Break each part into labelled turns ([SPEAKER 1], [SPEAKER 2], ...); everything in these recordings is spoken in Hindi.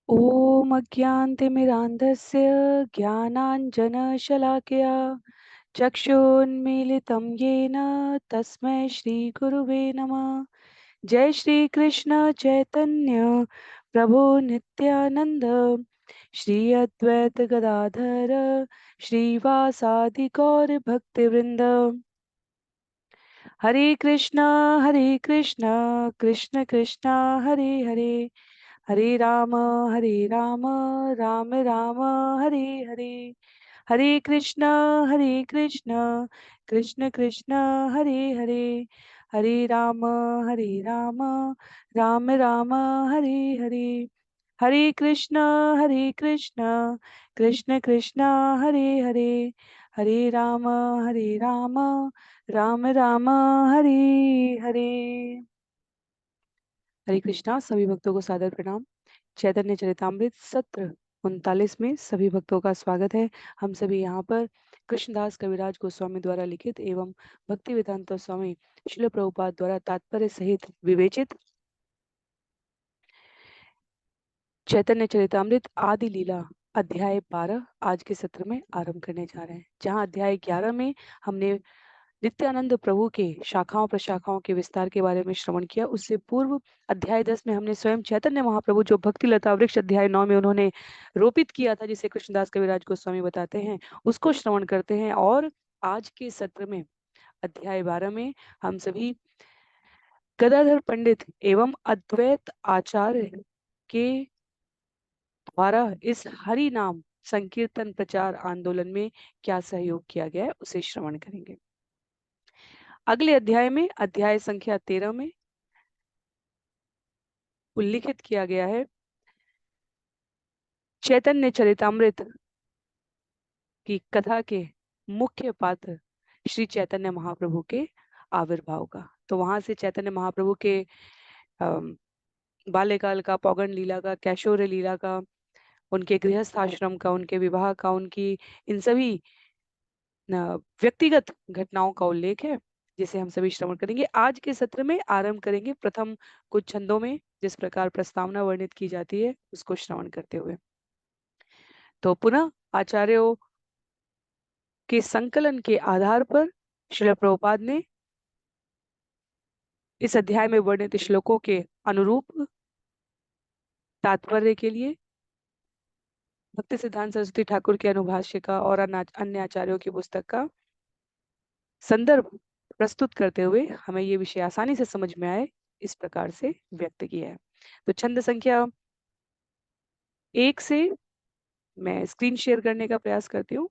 [SPEAKER 1] ॐ अज्ञानतिमिरान्धस्य ज्ञानाञ्जनशलाकया चक्षुन्मीलितं येन तस्मै श्रीगुरुवे नमः। जय श्री कृष्ण चैतन्य प्रभु नित्यानंद श्री अद्वैत गदाधर श्रीवासादि गौर भक्तिवृंद। हरे कृष्णा कृष्ण कृष्णा हरे हरे, हरे राम राम राम हरे हरे, हरे कृष्ण कृष्ण कृष्ण हरे हरे, हरे राम राम राम हरे हरे, हरे कृष्ण कृष्ण कृष्ण हरे हरे, हरे राम राम राम हरे हरे। हरे कृष्णा। सभी भक्तों को सादर प्रणाम। चैतन्य चरितामृत सत्र 39 में सभी भक्तों का स्वागत है। हम सभी यहाँ पर कृष्णदास कविराज गोस्वामी द्वारा लिखित एवं भक्ति वेदांत स्वामी श्रील प्रभुपाद द्वारा तात्पर्य सहित विवेचित चैतन्य चरितामृत आदि लीला अध्याय 12 आज के सत्र में आरंभ करने जा रहे हैं। जहाँ अध्याय 11 में हमने नित्यानंद प्रभु के शाखाओं प्रशाखाओं के विस्तार के बारे में श्रवण किया। उससे पूर्व अध्याय 10 में हमने स्वयं चैतन्य महाप्रभु जो भक्ति लता वृक्ष अध्याय 9 में उन्होंने रोपित किया था, जिसे कृष्णदास कविराज गोस्वामी बताते हैं, उसको श्रवण करते हैं। और आज के सत्र में अध्याय 12 में हम सभी गदाधर पंडित एवं अद्वैत आचार्य के द्वारा इस हरि नाम संकीर्तन प्रचार आंदोलन में क्या सहयोग किया गया है उसे श्रवण करेंगे। अगले अध्याय में अध्याय संख्या 13 में उल्लिखित किया गया है चैतन्य चरितामृत की कथा के मुख्य पात्र श्री चैतन्य महाप्रभु के आविर्भाव का। तो वहां से चैतन्य महाप्रभु के बाल्यकाल का, पौगंड लीला का, कैशोर्य लीला का, उनके गृहस्थ आश्रम का, उनके विवाह का, उनकी इन सभी व्यक्तिगत घटनाओं का उल्लेख है, जिसे हम सभी श्रवण करेंगे। आज के सत्र में आरंभ करेंगे प्रथम कुछ छंदों में जिस प्रकार प्रस्तावना वर्णित की जाती है उसको श्रवण करते हुए। तो पुनः आचार्यों के संकलन के आधार पर श्रील प्रभुपाद ने इस अध्याय में वर्णित श्लोकों के अनुरूप तात्पर्य के लिए भक्ति सिद्धांत सरस्वती ठाकुर के अनुभाष्य का और अन्य आचार्यों की पुस्तक का संदर्भ प्रस्तुत करते हुए हमें ये विषय आसानी से समझ में आए इस प्रकार से व्यक्त किया है। तो छंद संख्या 1 से मैं स्क्रीन शेयर करने का प्रयास करती हूँ।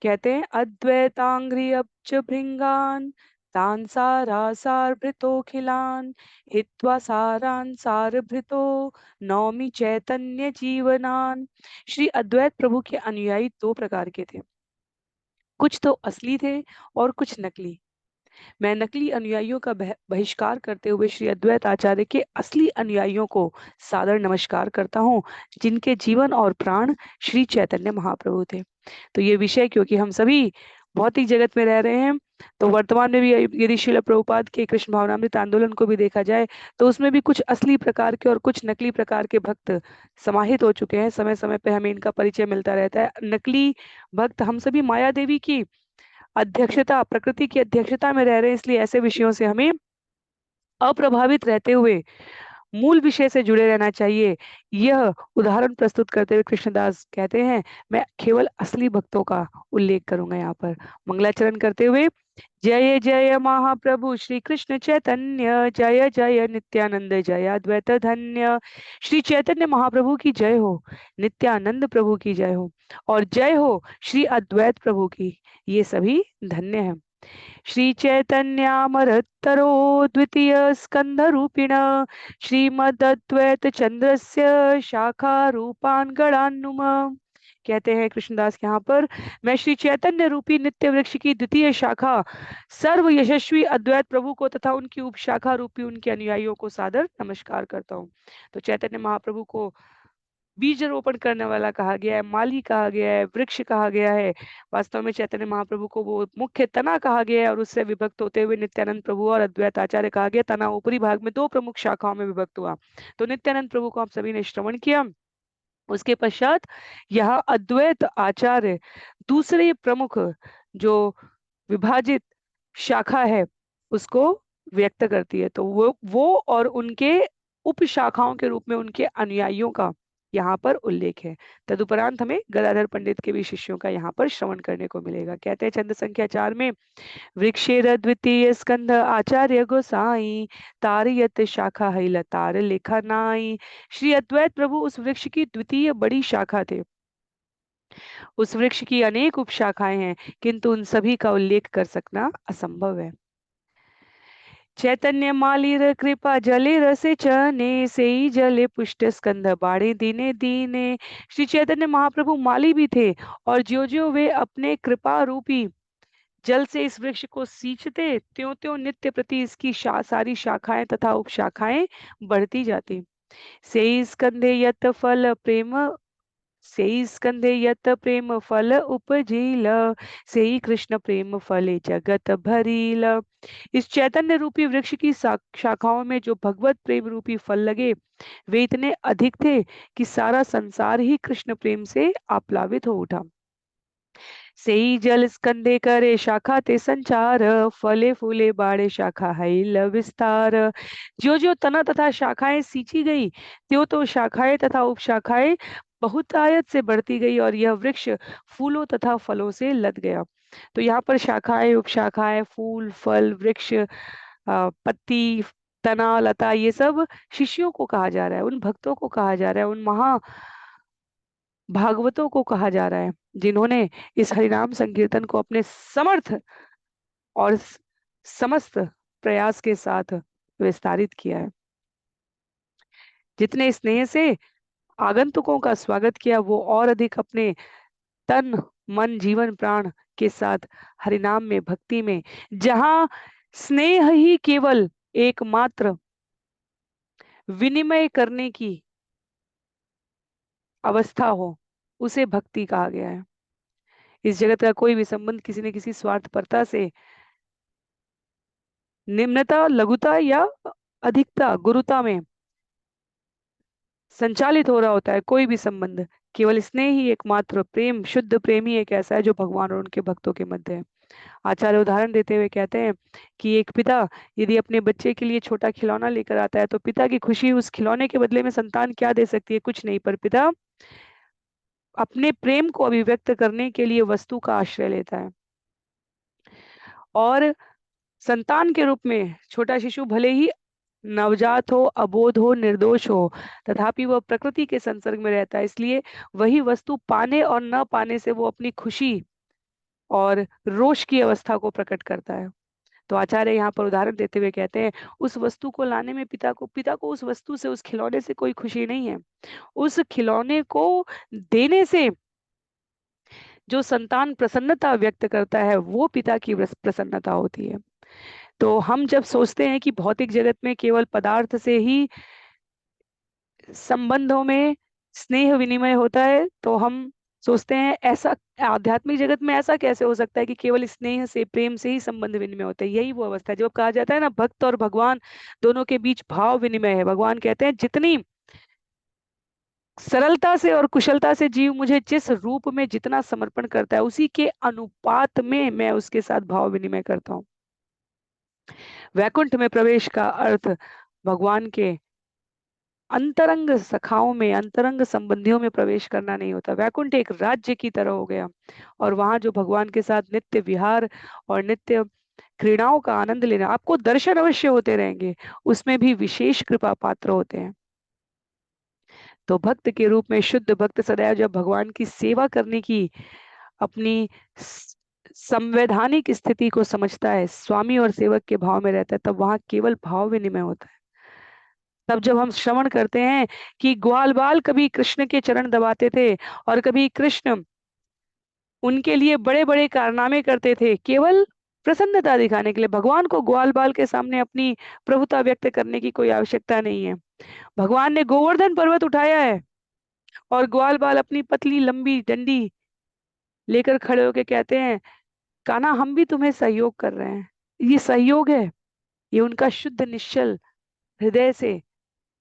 [SPEAKER 1] कहते हैं अद्वैतांग्रि अब्ज भृंगान तान सार भृतो खिलान हित्वा सारान सार भृतो नौमी चैतन्य जीवनान। श्री अद्वैत प्रभु के अनुयायी 2 प्रकार के थे, कुछ तो असली थे और कुछ नकली। मैं नकली अनुयायियों का बहिष्कार करते हुए श्री अद्वैत आचार्य के असली अनुयायियों को सादर नमस्कार करता हूँ, जिनके जीवन और प्राण श्री चैतन्य महाप्रभु थे। तो ये विषय, क्योंकि हम सभी भौतिक जगत में रह रहे हैं, तो वर्तमान में भी यदि श्रील प्रभुपाद के कृष्ण भावनामृत आंदोलन को भी देखा जाए तो उसमें भी कुछ असली प्रकार के और कुछ नकली प्रकार के भक्त समाहित हो चुके हैं। समय समय पे हमें इनका परिचय मिलता रहता है। नकली भक्त हम सभी माया देवी की अध्यक्षता, प्रकृति की अध्यक्षता में रह रहे हैं, इसलिए ऐसे विषयों से हमें अप्रभावित रहते हुए मूल विषय से जुड़े रहना चाहिए। यह उदाहरण प्रस्तुत करते हुए कृष्णदास कहते हैं, मैं केवल असली भक्तों का उल्लेख करूंगा यहाँ पर। मंगलाचरण करते हुए जय जय महाप्रभु श्री कृष्ण चैतन्य, जय जय नित्यानंद, जय अद्वैत धन्य। श्री चैतन्य महाप्रभु की जय हो, नित्यानंद प्रभु की जय हो, और जय हो श्री अद्वैत प्रभु की। ये सभी धन्य हैं। श्री चैतन्यामरतरो द्वितीय स्कंध रूपिण श्रीमद्द्वैत चंद्रस्य शाखा रूपान गणान्नुम। कहते हैं कृष्णदास यहाँ पर, मैं श्री चैतन्य रूपी नित्य वृक्ष की द्वितीय शाखा सर्व यशस्वी अद्वैत प्रभु को तथा उनकी उपशाखा रूपी उनके अनुयायियों को सादर नमस्कार करता हूँ। तो चैतन्य महाप्रभु को बीज रोपण करने वाला कहा गया है, माली कहा गया है, वृक्ष कहा गया है। वास्तव में चैतन्य महाप्रभु को वो मुख्य तना कहा गया है और उससे विभक्त होते हुए नित्यानंद प्रभु और अद्वैत आचार्य कहा गया। तना ऊपरी भाग में 2 प्रमुख शाखाओं में विभक्त हुआ। तो नित्यानंद प्रभु को आप सभी ने श्रवण किया। उसके पश्चात यह अद्वैत आचार्य दूसरे प्रमुख जो विभाजित शाखा है उसको व्यक्त करती है। तो वो और उनके उप शाखाओं के रूप में उनके अनुयायियों का यहाँ पर उल्लेख है। तदुपरांत हमें गदाधर पंडित के भी शिष्यों का यहाँ पर श्रवण करने को मिलेगा। कहते हैं छंद संख्या 4 में, वृक्षेर द्वितीय स्कंध आचार्य गोसाई, तारयत शाखा हिल तार लेखा नाई। श्री अद्वैत प्रभु उस वृक्ष की द्वितीय बड़ी शाखा थे। उस वृक्ष की अनेक उपशाखाएं हैं, किंतु उन सभी का उल्लेख कर सकना असंभव है। चैतन्य मालिर कृपा जले रसे चने, से ही जले पुष्ट स्कंद बाड़े दीने दीने। श्री चैतन्य महाप्रभु माली भी थे, और ज्यो ज्यो वे अपने कृपा रूपी जल से इस वृक्ष को सींचते, त्यों त्यों नित्य प्रति इसकी सारी शाखाएं तथा उपशाखाएं बढ़ती जाती। से स्कंधे यत फल प्रेम, सेई स्कंधे यत प्रेम फल उपजील, सेई कृष्ण प्रेम फले जगत भरील। इस चैतन्य रूपी वृक्ष की शाखाओं में जो भगवत प्रेम रूपी फल लगे वे इतने अधिक थे कि सारा संसार ही कृष्ण प्रेम से आप्लावित हो उठा। सेई जल स्कंदे करे शाखा ते संचार, फले फूले बाड़े शाखा है विस्तार। जो जो तना तथा शाखाएं सींची गई, त्यों तो शाखाएं तथा उपशाखाएं बहुतायत से बढ़ती गई, और यह वृक्ष फूलों तथा फलों से लद गया। तो यहाँ पर शाखाएं, उपशाखाएं, फूल, फल, वृक्ष, पत्ती, तना, लता, ये सब शिष्यों को कहा जा रहा है, उन भक्तों को कहा जा रहा है, उन महा भागवतों को कहा जा रहा है जिन्होंने इस हरिनाम संकीर्तन को अपने समर्थ और समस्त प्रयास के साथ विस्तारित किया है। जितने स्नेह से आगंतुकों का स्वागत किया, वो और अधिक अपने तन मन जीवन प्राण के साथ हरिनाम में, भक्ति में, जहां स्नेह ही केवल एकमात्र विनिमय करने की अवस्था हो, उसे भक्ति कहा गया है। इस जगत का कोई भी संबंध किसी न किसी स्वार्थपरता से, निम्नता, लघुता या अधिकता, गुरुता में संचालित हो रहा होता है। कोई भी संबंध, केवल स्नेह ही एकमात्र प्रेम, शुद्ध प्रेम ही एक ऐसा है जो भगवान और उनके भक्तों के मध्य है। आचार्य उदाहरण देते हुए कहते हैं कि एक पिता यदि अपने बच्चे के लिए छोटा खिलौना लेकर आता है, तो पिता की खुशी उस खिलौने के बदले में संतान क्या दे सकती है? कुछ नहीं, पर पिता अपने प्रेम को अभिव्यक्त करने के लिए वस्तु का आश्रय लेता है। और संतान के रूप में छोटा शिशु भले ही नवजात हो, अबोध हो, निर्दोष हो, तथापि वह प्रकृति के संसर्ग में रहता है। इसलिए वही वस्तु पाने और न पाने से वो अपनी खुशी और रोष की अवस्था को प्रकट करता है। तो आचार्य यहाँ पर उदाहरण देते हुए कहते हैं, उस वस्तु को लाने में पिता को उस वस्तु से, उस खिलौने से कोई खुशी नहीं है। उस खिलौने को देने से जो संतान प्रसन्नता व्यक्त करता है, वो पिता की प्रसन्नता होती है। तो हम जब सोचते हैं कि भौतिक जगत में केवल पदार्थ से ही संबंधों में स्नेह विनिमय होता है, तो हम सोचते हैं ऐसा आध्यात्मिक जगत में ऐसा कैसे हो सकता है कि केवल स्नेह से, प्रेम से ही संबंध विनिमय होता है। यही वो अवस्था है जब कहा जाता है ना, भक्त और भगवान दोनों के बीच भाव विनिमय है। भगवान कहते हैं, जितनी सरलता से और कुशलता से जीव मुझे जिस रूप में जितना समर्पण करता है, उसी के अनुपात में मैं उसके साथ भाव विनिमय करता हूँ। वैकुंठ में प्रवेश का अर्थ भगवान के अंतरंग सखाओं में, अंतरंग संबंधियों में प्रवेश करना नहीं होता। वैकुंठ एक राज्य की तरह हो गया, और वहां जो भगवान के साथ नित्य विहार और नित्य क्रीड़ाओं का आनंद लेना, आपको दर्शन अवश्य होते रहेंगे, उसमें भी विशेष कृपा पात्र होते हैं। तो भक्त के रूप में शुद्ध भक्त सदैव जब भगवान की सेवा करने की अपनी संवैधानिक स्थिति को समझता है, स्वामी और सेवक के भाव में रहता है, तब वहां केवल भाव विनिमय होता है। तब जब हम श्रवण करते हैं कि ग्वाल बाल कभी कृष्ण के चरण दबाते थे, और कभी कृष्ण उनके लिए बड़े बड़े कारनामे करते थे केवल प्रसन्नता दिखाने के लिए, भगवान को ग्वाल बाल के सामने अपनी प्रभुता व्यक्त करने की कोई आवश्यकता नहीं है। भगवान ने गोवर्धन पर्वत उठाया है, और ग्वाल बाल अपनी पतली लंबी डंडी लेकर खड़े होकर कहते हैं, कान्हा हम भी तुम्हें सहयोग कर रहे हैं। ये सहयोग है, ये उनका शुद्ध निश्चल हृदय से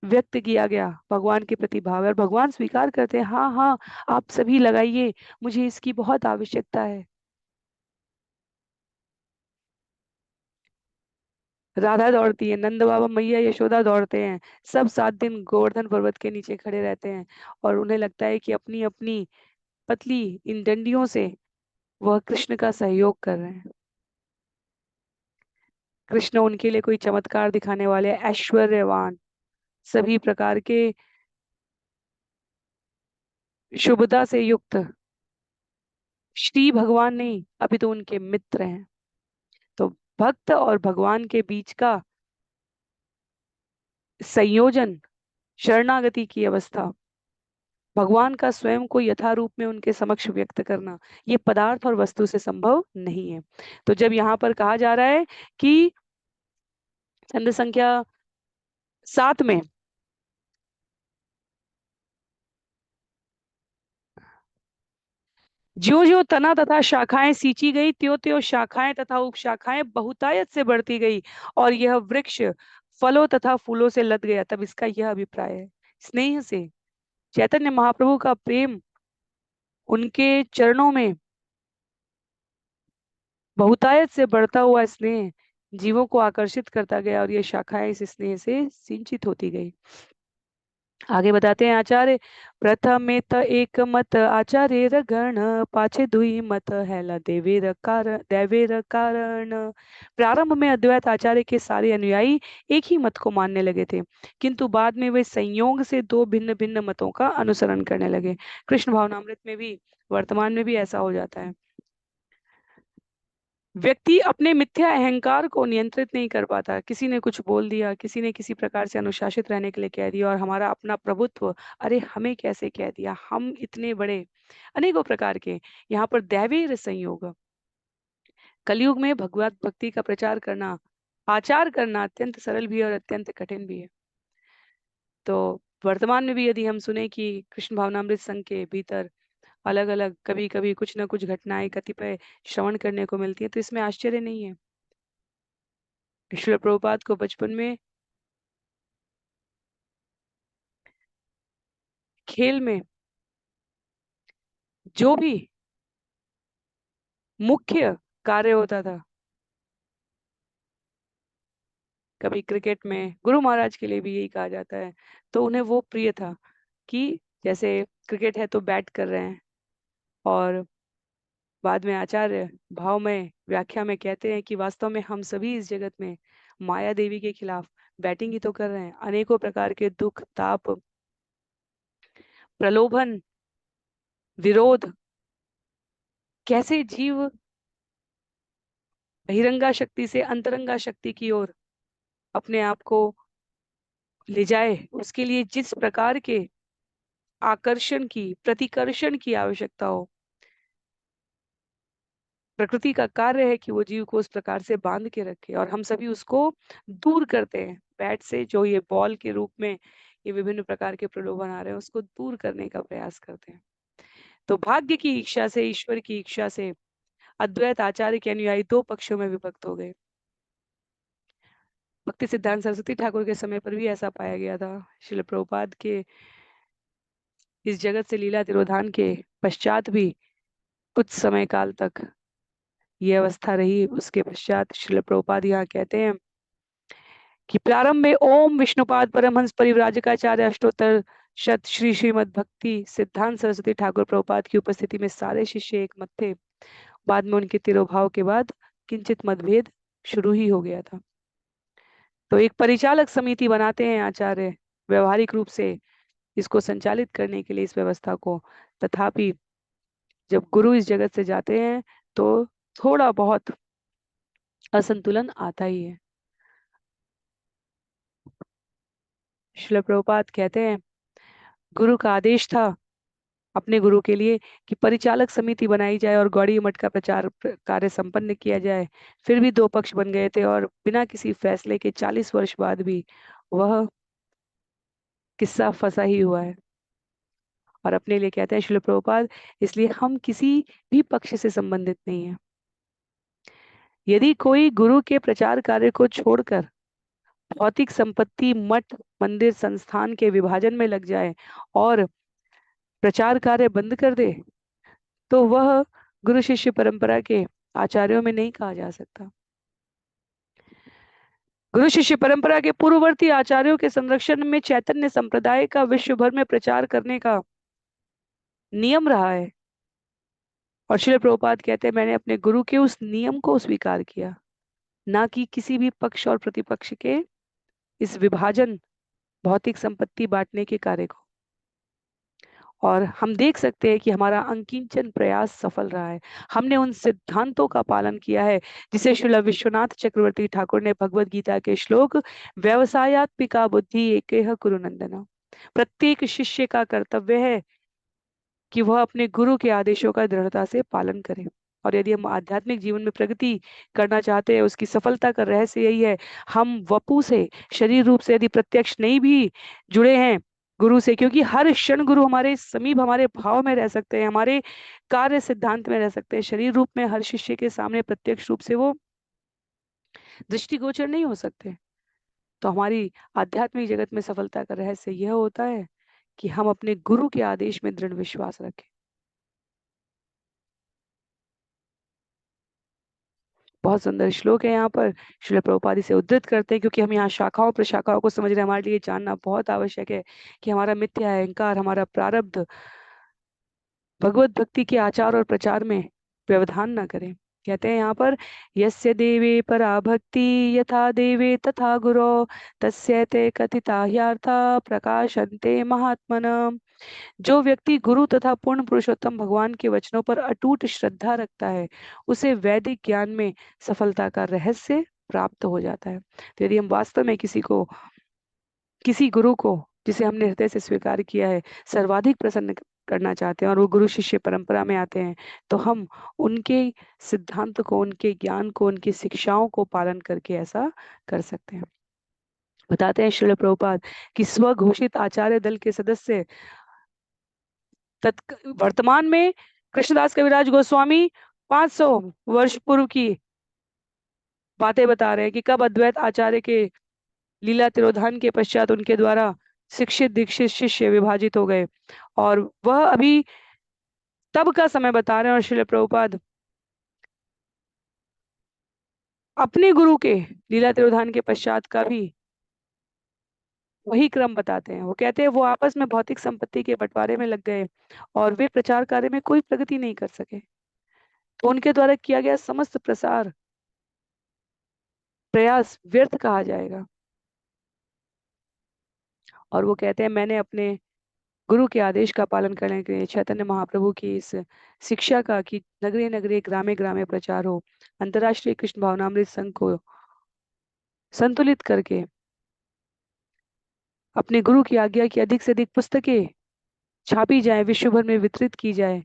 [SPEAKER 1] व्यक्त किया गया भगवान के प्रति भाव है, और भगवान स्वीकार करते हैं, हाँ हाँ आप सभी लगाइए, मुझे इसकी बहुत आवश्यकता है। राधा दौड़ती है, नंद बाबा मैया यशोदा दौड़ते हैं, सब 7 दिन गोवर्धन पर्वत के नीचे खड़े रहते हैं, और उन्हें लगता है कि अपनी अपनी पतली इन डंडियों से वह कृष्ण का सहयोग कर रहे हैं। कृष्ण उनके लिए कोई चमत्कार दिखाने वाले ऐश्वर्यवान, सभी प्रकार के शुभता से युक्त श्री भगवान नहीं, अभी तो उनके मित्र हैं। तो भक्त और भगवान के बीच का संयोजन, शरणागति की अवस्था, भगवान का स्वयं को यथारूप में उनके समक्ष व्यक्त करना, ये पदार्थ और वस्तु से संभव नहीं है। तो जब यहाँ पर कहा जा रहा है कि छंद संख्या 7 में, ज्यो ज्यो तना तथा शाखाएं सींची गई, त्यों त्यों शाखाएं तथा उपशाखाएं बहुतायत से बढ़ती गई, और यह वृक्ष फलों तथा फूलों से लद गया। तब इसका यह अभिप्राय है, स्नेह से चैतन्य महाप्रभु का प्रेम, उनके चरणों में बहुतायत से बढ़ता हुआ स्नेह जीवों को आकर्षित करता गया, और ये शाखाएं इस स्नेह से सिंचित होती गई। आगे बताते हैं आचार्य, प्रथमे त एक मत आचार्य गण, पाछे दुई मत हैला देवेर कारण। प्रारंभ में अद्वैत आचार्य के सारे अनुयायी एक ही मत को मानने लगे थे, किंतु बाद में वे संयोग से दो भिन्न भिन्न मतों का अनुसरण करने लगे। कृष्ण भावनामृत में भी, वर्तमान में भी ऐसा हो जाता है। व्यक्ति अपने मिथ्या अहंकार को नियंत्रित नहीं कर पाता, किसी ने कुछ बोल दिया, किसी ने किसी प्रकार से अनुशासित रहने के लिए कह दिया, और हमारा अपना प्रभुत्व, अरे हमें कैसे कह दिया, हम इतने बड़े, अनेकों प्रकार के। यहाँ पर दैवीय संयोग, कलयुग में भगवत भक्ति का प्रचार करना, आचार करना अत्यंत सरल भी है और अत्यंत कठिन भी है। तो वर्तमान में भी यदि हम सुने कि कृष्ण भावनामृत संघ के भीतर अलग अलग कभी कभी कुछ ना कुछ घटनाएं कतिपय श्रवण करने को मिलती है, तो इसमें आश्चर्य नहीं है। श्रील प्रभुपाद को बचपन में खेल में जो भी मुख्य कार्य होता था, कभी क्रिकेट में गुरु महाराज के लिए भी यही कहा जाता है, तो उन्हें वो प्रिय था कि जैसे क्रिकेट है तो बैट कर रहे हैं, और बाद में आचार्य भाव में व्याख्या में कहते हैं कि वास्तव में हम सभी इस जगत में माया देवी के खिलाफ बैटिंग ही तो कर रहे हैं। अनेकों प्रकार के दुख ताप, प्रलोभन, विरोध, कैसे जीव बहिरंगा शक्ति से अंतरंगा शक्ति की ओर अपने आप को ले जाए, उसके लिए जिस प्रकार के आकर्षण की, प्रतिकर्षण की आवश्यकता हो, प्रकृति का कार्य है कि वो जीव को उस प्रकार से बांध के रखे, और हम सभी उसको दूर करते हैं बैट से। जो ये बॉल के रूप में ये विभिन्न प्रकार के प्रलोभन आ रहे हैं, उसको दूर करने का प्रयास करते हैं। तो भाग्य की इच्छा से, ईश्वर की इच्छा से अद्वैत आचार्य के अनुयायी दो पक्षों में विभक्त हो गए। भक्ति सिद्धांत सरस्वती ठाकुर के समय पर भी ऐसा पाया गया था। श्रील प्रभुपाद के इस जगत से लीला तिरोधान के पश्चात भी कुछ समय काल तक ये अवस्था रही। उसके पश्चात श्रील प्रभुपाद यहाँ कहते हैं कि प्रारंभ में ओम विष्णुपाद परमहंस परिव्राजकाचार्य अष्टोत्तर शत श्री श्रीमद भक्ति सिद्धांत सरस्वती ठाकुर प्रभुपाद की उपस्थिति में सारे शिष्य एक मत थे। बाद में उनके तिरोभाव के बाद किंचित मतभेद शुरू ही हो गया था। तो एक परिचालक समिति बनाते हैं आचार्य व्यवहारिक रूप से इसको संचालित करने के लिए इस व्यवस्था को। तथापि जब गुरु इस जगत से जाते हैं तो थोड़ा बहुत असंतुलन आता ही है। श्रील प्रभुपाद कहते हैं, गुरु का आदेश था अपने गुरु के लिए कि परिचालक समिति बनाई जाए और गौड़ी मठ का प्रचार कार्य संपन्न किया जाए। फिर भी दो पक्ष बन गए थे, और बिना किसी फैसले के 40 वर्ष बाद भी वह किस्सा फंसा ही हुआ है। और अपने लिए कहते हैं श्रील प्रभुपाद, इसलिए हम किसी भी पक्ष से संबंधित नहीं है। यदि कोई गुरु के प्रचार कार्य को छोड़कर भौतिक संपत्ति मठ मंदिर संस्थान के विभाजन में लग जाए और प्रचार कार्य बंद कर दे, तो वह गुरु शिष्य परंपरा के आचार्यों में नहीं कहा जा सकता। गुरु शिष्य परंपरा के पूर्ववर्ती आचार्यों के संरक्षण में चैतन्य संप्रदाय का विश्व भर में प्रचार करने का नियम रहा है। और श्रील प्रभुपाद कहते हैं, मैंने अपने गुरु के उस नियम को स्वीकार किया, ना कि किसी भी पक्ष और प्रतिपक्ष के इस विभाजन भौतिक संपत्ति बांटने के कार्य को। और हम देख सकते हैं कि हमारा अंकिंचन प्रयास सफल रहा है। हमने उन सिद्धांतों का पालन किया है जिसे श्रील विश्वनाथ चक्रवर्ती ठाकुर ने भगवत गीता के श्लोक व्यवसायात्मिका बुद्धि एकेह कुरु नंदन, प्रत्येक शिष्य का कर्तव्य है कि वह अपने गुरु के आदेशों का दृढ़ता से पालन करे। और यदि हम आध्यात्मिक जीवन में प्रगति करना चाहते हैं, उसकी सफलता का रहस्य यही है, हम वपु से, शरीर रूप से यदि प्रत्यक्ष नहीं भी जुड़े हैं गुरु से, क्योंकि हर क्षण गुरु हमारे समीप, हमारे भाव में रह सकते हैं, हमारे कार्य सिद्धांत में रह सकते हैं। शरीर रूप में हर शिष्य के सामने प्रत्यक्ष रूप से वो दृष्टिगोचर नहीं हो सकते। तो हमारी आध्यात्मिक जगत में सफलता का रहस्य यह होता है कि हम अपने गुरु के आदेश में दृढ़ विश्वास रखें। बहुत सुंदर श्लोक है यहाँ पर, श्रील प्रभुपाद इसे उद्धृत करते हैं, क्योंकि हम यहाँ शाखाओं प्रशाखाओं को समझ रहे हैं। हमारे लिए जानना बहुत आवश्यक है कि हमारा मिथ्या अहंकार, हमारा प्रारब्ध भगवत भक्ति के आचार और प्रचार में व्यवधान न करें। कहते हैं यहाँ पर, यस्य देवे परा भक्ति यथा देवे तथा गुरो तस्य ते कथिता ह्यार्था प्रकाशन्ते महात्मन। जो व्यक्ति गुरु तथा पूर्ण पुरुषोत्तम भगवान के वचनों पर अटूट श्रद्धा रखता है, उसे वैदिक ज्ञान में सफलता का रहस्य प्राप्त हो जाता है। तो यदि हम वास्तव में किसी गुरु को, जिसे हमने हृदय से स्वीकार किया है, सर्वाधिक प्रसन्न करना चाहते हैं और वो गुरु शिष्य परंपरा में आते हैं, तो हम उनके सिद्धांत को, उनके ज्ञान को, उनकी शिक्षाओं को पालन करके ऐसा कर सकते हैं। बताते हैं श्रील प्रभुपाद कि स्वघोषित आचार्य दल के सदस्य वर्तमान में कृष्णदास कविराज गोस्वामी 500 वर्ष पूर्व की बातें बता रहे हैं कि कब अद्वैत आचार्य के लीला तिरोधान के पश्चात उनके द्वारा शिक्षित दीक्षित शिष्य विभाजित हो गए, और वह अभी तब का समय बता रहे हैं। और श्रील प्रभुपाद अपने गुरु के लीला तिरोधान के पश्चात का भी वही क्रम बताते हैं। वो कहते हैं वो आपस में भौतिक संपत्ति के बंटवारे में लग गए और वे प्रचार कार्य में कोई प्रगति नहीं कर सके। तो उनके द्वारा किया गया समस्त प्रसार प्रयास व्यर्थ कहा जाएगा। और वो कहते हैं, मैंने अपने गुरु के आदेश का पालन करने के लिए चैतन्य महाप्रभु की इस शिक्षा का कि नगरे नगरे ग्रामे ग्रामे प्रचार हो, अंतर्राष्ट्रीय कृष्ण भावनामृत संघ को संतुलित करके अपने गुरु की आज्ञा की अधिक से अधिक पुस्तकें छापी जाए, विश्व भर में वितरित की जाए,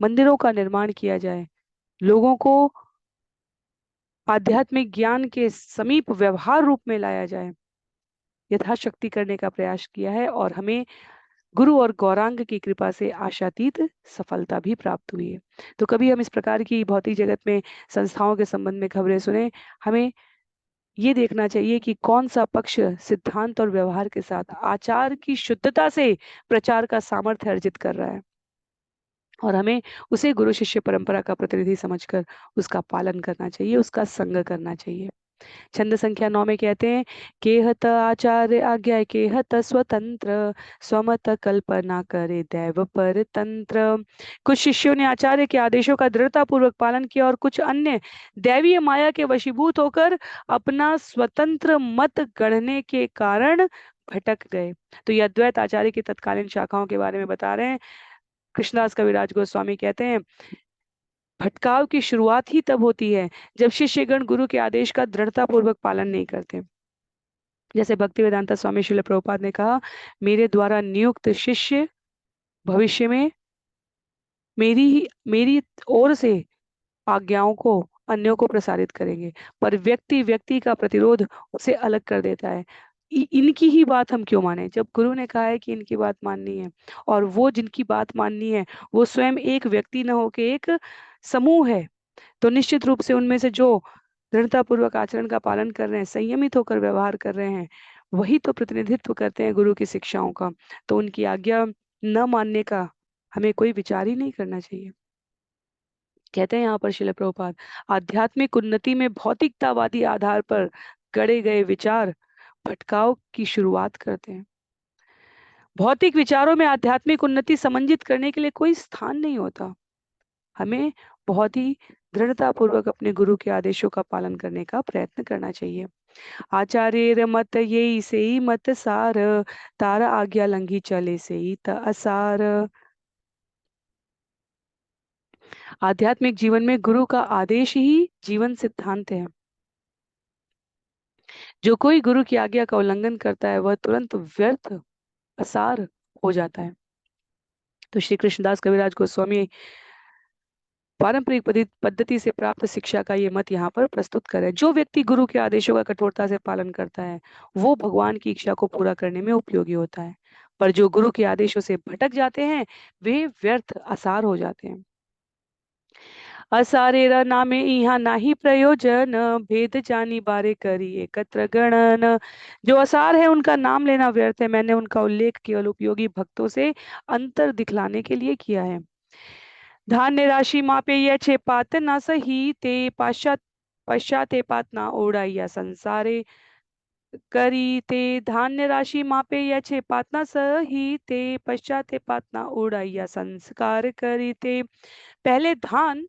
[SPEAKER 1] मंदिरों का निर्माण किया जाए, लोगों को आध्यात्मिक ज्ञान के समीप व्यवहार रूप में लाया जाए, यथाशक्ति करने का प्रयास किया है। और हमें गुरु और गौरांग की कृपा से आशातीत सफलता भी प्राप्त हुई है। तो कभी हम इस प्रकार की भौतिक जगत में संस्थाओं के संबंध में खबरें सुने, हमें ये देखना चाहिए कि कौन सा पक्ष सिद्धांत और व्यवहार के साथ आचार की शुद्धता से प्रचार का सामर्थ्य अर्जित कर रहा है, और हमें उसे गुरु शिष्य परंपरा का प्रतिनिधि समझकर उसका पालन करना चाहिए, उसका संग करना चाहिए। छंद संख्या 9 में कहते हैं, केहत आचार्य आज्ञा केहत स्वतंत्र, स्वमत कल्पना करे दैव पर तंत्र। कुछ शिष्यों ने आचार्य के आदेशों का दृढ़ता पूर्वक पालन किया और कुछ अन्य दैवीय माया के वशीभूत होकर अपना स्वतंत्र मत गढ़ने के कारण भटक गए। तो ये अद्वैत आचार्य की तत्कालीन शाखाओं के बारे में बता रहे हैं। कृष्णदास कविराज गोस्वामी कहते हैं, भटकाव की शुरुआत ही तब होती है जब शिष्यगण गुरु के आदेश का दृढ़ता पूर्वक पालन नहीं करते। जैसे भक्ति वेदांता स्वामी श्रील प्रभुपाद ने कहा, मेरे द्वारा नियुक्त शिष्य भविष्य में मेरी ओर से आज्ञाओं को अन्यों को प्रसारित करेंगे, पर व्यक्ति व्यक्ति का प्रतिरोध उसे अलग कर देता है। इनकी ही बात हम क्यों माने, जब गुरु ने कहा है कि इनकी बात माननी है, और वो जिनकी बात माननी है वो स्वयं एक व्यक्ति न होके एक समूह है, तो निश्चित रूप से उनमें से जो दृढ़तापूर्वक आचरण का पालन कर रहे हैं, संयमित होकर व्यवहार कर रहे हैं, वही तो प्रतिनिधित्व करते हैं गुरु की शिक्षाओं का। तो उनकी आज्ञा न मानने का हमें कोई विचार ही नहीं करना चाहिए। कहते हैं यहाँ पर शिल प्रभुपाद, आध्यात्मिक उन्नति में भौतिकतावादी आधार पर गढ़े गए विचार भटकाव की शुरुआत करते हैं। भौतिक विचारों में आध्यात्मिक उन्नति समंजित करने के लिए कोई स्थान नहीं होता। हमें बहुत ही दृढ़ता पूर्वक अपने गुरु के आदेशों का पालन करने का प्रयत्न करना चाहिए। आचार्य मत ये से ही मत सार, तारा आज्ञा लंघी चले से ही त असार। आध्यात्मिक जीवन में गुरु का आदेश ही जीवन सिद्धांत है। जो कोई गुरु की आज्ञा का उल्लंघन करता है वह तुरंत व्यर्थ असार हो जाता है। तो श्री कृष्णदास कविराज गोस्वामी पारंपरिक पद्धति से प्राप्त शिक्षा का ये मत यहाँ पर प्रस्तुत करें। जो व्यक्ति गुरु के आदेशों का कठोरता से पालन करता है वो भगवान की इच्छा को पूरा करने में उपयोगी होता है, पर जो गुरु के आदेशों से भटक जाते हैं वे व्यर्थ असार हो जाते हैं। असारेरा नामे इहा नाही प्रयोजन, भेद जानी बारे करी एकत्र गणन। जो असार है उनका नाम लेना व्यर्थ है, मैंने उनका उल्लेख केवल उपयोगी भक्तों से अंतर दिखलाने के लिए किया है। धान्य राशि मापे ये छे पात ना सही ते पश्चाते पात ना ओढ़ाइया संसारे करी ते। धान्य राशि मापे ये छे पात ना सही ते पश्चाते पात ना ओढ़ाइया संस्कार करी ते। पहले धान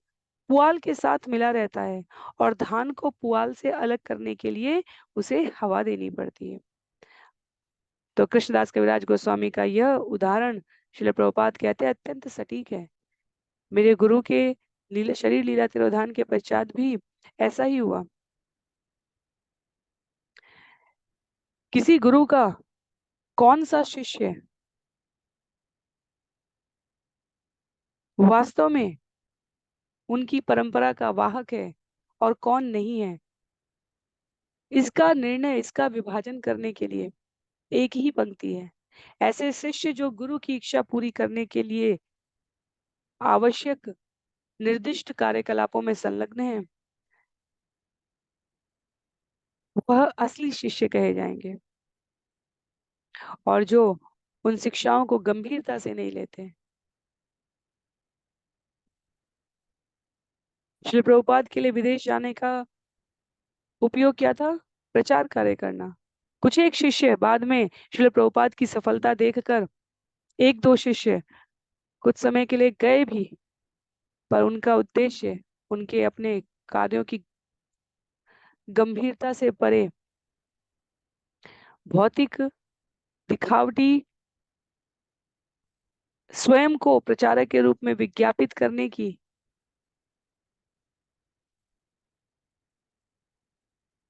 [SPEAKER 1] पुआल के साथ मिला रहता है और धान को पुआल से अलग करने के लिए उसे हवा देनी पड़ती है। तो कृष्णदास कविराज गोस्वामी का यह उदाहरण श्रील प्रभुपाद कहते हैं अत्यंत सटीक है। मेरे गुरु के शरीर लीला तिरोधान के पश्चात भी ऐसा ही हुआ। किसी गुरु का कौन सा शिष्य वास्तव में उनकी परंपरा का वाहक है और कौन नहीं है, इसका निर्णय, इसका विभाजन करने के लिए एक ही पंक्ति है। ऐसे शिष्य जो गुरु की इच्छा पूरी करने के लिए आवश्यक निर्दिष्ट कार्यकलापों में संलग्न है, वह असली शिष्य कहे जाएंगे। और जो उन शिक्षाओं को गंभीरता से नहीं लेते। श्री प्रभुपाद के लिए विदेश जाने का उपयोग क्या था? प्रचार कार्य करना। कुछ एक शिष्य बाद में श्री प्रभुपाद की सफलता देखकर, एक दो शिष्य कुछ समय के लिए गए भी, पर उनका उद्देश्य उनके अपने कार्यों की गंभीरता से परे भौतिक दिखावटी स्वयं को प्रचारक के रूप में विज्ञापित करने की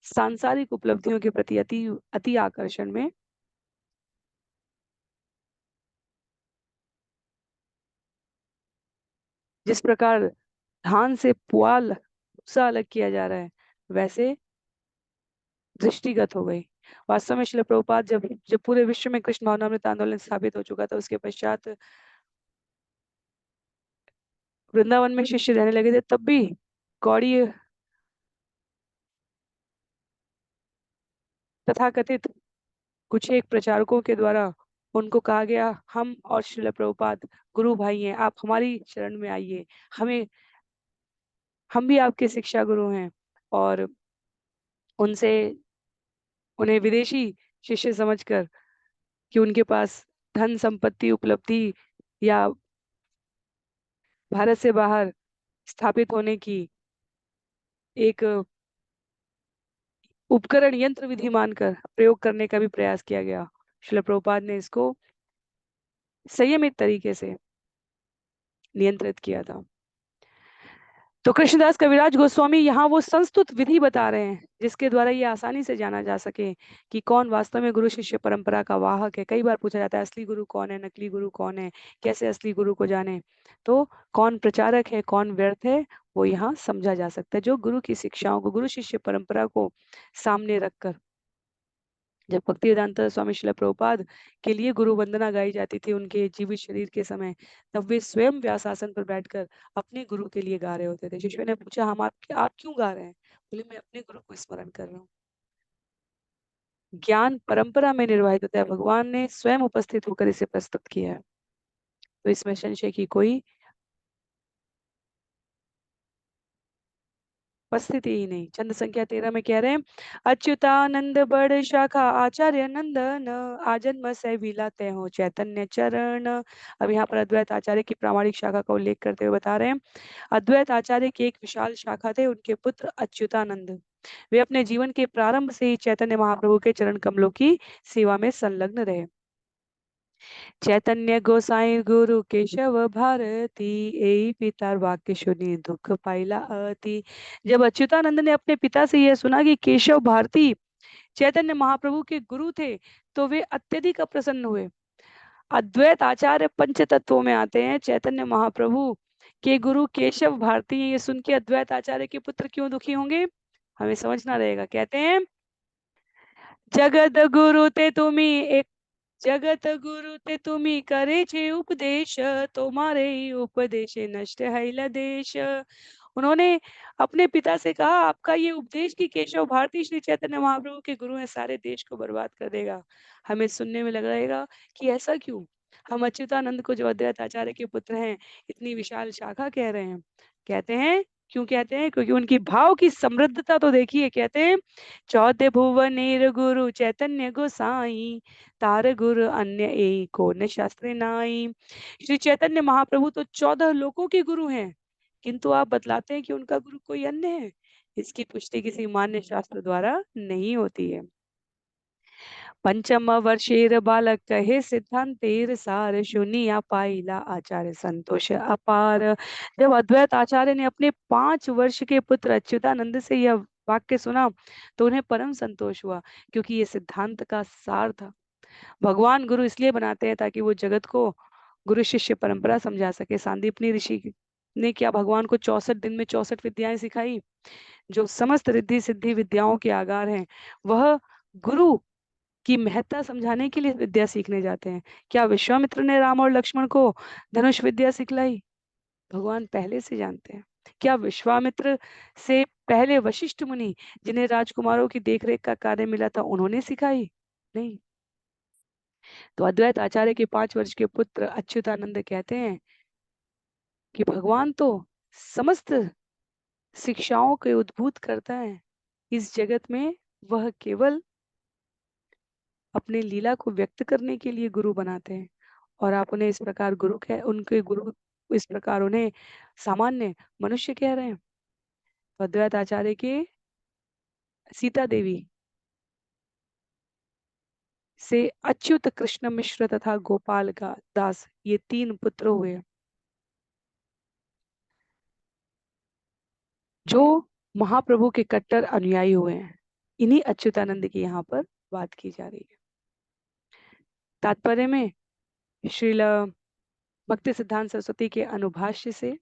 [SPEAKER 1] सांसारिक उपलब्धियों के प्रति अति अति आकर्षण में जिस प्रकार धान से पुआल भूसा अलग किया जा रहा है वैसे दृष्टिगत हो गई। वास्तव में श्रील प्रभुपाद जब जब पूरे विश्व में कृष्ण भावनामृत आंदोलन स्थापित हो चुका था, उसके पश्चात वृंदावन में शिष्य रहने लगे थे, तब भी गौड़ी तथाकथित कुछ एक प्रचारकों के द्वारा उनको कहा गया, हम और श्रील प्रभुपाद गुरु भाई हैं, आप हमारी शरण में आइए, हमें हम भी आपके शिक्षा गुरु हैं। और उनसे उन्हें विदेशी शिष्य समझकर कि उनके पास धन संपत्ति उपलब्धि या भारत से बाहर स्थापित होने की एक उपकरण यंत्र विधि मानकर प्रयोग करने का भी प्रयास किया गया। श्रील प्रभुपाद ने इसको संयमित तरीके से नियंत्रित किया था। तो कृष्णदास कविराज गोस्वामी यहाँ वो संस्तुत विधि बता रहे हैं जिसके द्वारा ये आसानी से जाना जा सके कि कौन वास्तव में गुरु शिष्य परंपरा का वाहक है। कई बार पूछा जाता है असली गुरु कौन है, नकली गुरु कौन है, कैसे असली गुरु को जाने? तो कौन प्रचारक है, कौन व्यर्थ है, वो यहाँ समझा जा सकता है। जो गुरु की शिक्षाओं को, गुरु शिष्य परंपरा को सामने रखकर जब भक्तिवेदांत स्वामी श्रील प्रभुपाद के लिए गुरु वंदना गाई जाती थी उनके जीवित शरीर के समय, तब वे स्वयं व्यासासन पर बैठकर अपने गुरु के लिए गा रहे होते थे। शिष्य ने पूछा, हम आप क्यों गा रहे हैं? बोले, मैं अपने गुरु को स्मरण कर रहा हूँ। ज्ञान परंपरा में निर्वाहित होता है, भगवान ने स्वयं उपस्थित होकर इसे प्रस्तुत किया है, तो इसमें संशय की कोई उपस्थिति ही नहीं। छंद संख्या 13 में कह रहे हैं, अच्युतानंद बड़ शाखा आचार्य नंदन, आजन्म से विलाते हो चैतन्य चरण। अब यहाँ पर अद्वैत आचार्य की प्रामाणिक शाखा का उल्लेख करते हुए बता रहे हैं, अद्वैत आचार्य की एक विशाल शाखा थे, उनके पुत्र अच्युतानंद। वे अपने जीवन के प्रारंभ से ही चैतन्य महाप्रभु के चरण कमलों की सेवा में संलग्न रहे। चैतन्य गोसाई गुरु केशव भारती, एई पितार वाक्य सुनी दुख पाइला अति। जब अच्युतानंद ने अपने पिता से यह सुना कि केशव भारती चैतन्य महाप्रभु के गुरु थे, तो वे अत्यधिक अप्रसन्न हुए। अद्वैत आचार्य पंच तत्वों में आते हैं। चैतन्य महाप्रभु के गुरु केशव भारती ये सुन के अद्वैत आचार्य के पुत्र क्यों दुखी होंगे, हमें समझना रहेगा। कहते हैं, जगत गुरु ते तुम्ही एक जगत गुरु ते तुम्ही करे छे उपदेश, तुम्हारे ही उपदेश नष्ट है देश। उन्होंने अपने पिता से कहा, आपका ये उपदेश कि केशव भारती श्री चैतन्य महाप्रभु के गुरु हैं, सारे देश को बर्बाद कर देगा। हमें सुनने में लग रहेगा कि ऐसा क्यों? हम अच्युतानंद को जो अद्वैत आचार्य के पुत्र हैं, इतनी विशाल शाखा कह रहे हैं। कहते हैं, क्यों कहते हैं? क्योंकि उनकी भाव की समृद्धता तो देखिए। कहते हैं, चौदह भुवनेर गुरु चैतन्य गोसाई, तार गुरु अन्य एक को न शास्त्र नाई। श्री चैतन्य महाप्रभु तो 14 लोकों के गुरु हैं, किंतु आप बतलाते हैं कि उनका गुरु कोई अन्य है। इसकी पुष्टि किसी मान्य शास्त्र द्वारा नहीं होती है। पंचम वर्षेर बालक कहे सिद्धांतेर सार, सुनिया पाइला आचार्य संतोष अपार। जब अद्वैत आचार्य ने अपने 5 वर्ष के पुत्र अच्युतानंद से यह वाक्य सुना, तो उन्हें परम संतोष हुआ, क्योंकि ये सिद्धांत का सार था। भगवान गुरु इसलिए बनाते हैं ताकि वो जगत को गुरु शिष्य परंपरा समझा सके। सांदीपनी ऋषि ने क्या भगवान को 64 दिन में 64 विद्याएं सिखाई? जो समस्त रिद्धि सिद्धि विद्याओं के आगार हैं, वह गुरु की महत्ता समझाने के लिए विद्या सीखने जाते हैं। क्या विश्वामित्र ने राम और लक्ष्मण को धनुष विद्या सिखलाई? भगवान पहले से जानते हैं। क्या विश्वामित्र से पहले वशिष्ठ मुनि, जिन्हें राजकुमारों की देखरेख का कार्य मिला था, उन्होंने सिखाई? नहीं। तो अद्वैत आचार्य के 5 वर्ष के पुत्र अच्युतानंद कहते हैं कि भगवान तो समस्त शिक्षाओं के उद्भूत करता है। इस जगत में वह केवल अपने लीला को व्यक्त करने के लिए गुरु बनाते हैं, और आप उन्हें इस प्रकार गुरु कह उनके गुरु इस प्रकार उन्हें सामान्य मनुष्य कह रहे हैं। तो अद्वैत आचार्य के सीता देवी से अच्युत, कृष्ण मिश्र तथा गोपाल का दास, ये 3 पुत्र हुए, जो महाप्रभु के कट्टर अनुयायी हुए हैं। इन्हीं अच्युतानंद की यहाँ पर बात की जा रही है। तात्पर्य में श्रील भक्ति सिद्धांत सरस्वती के अनुभाष्य से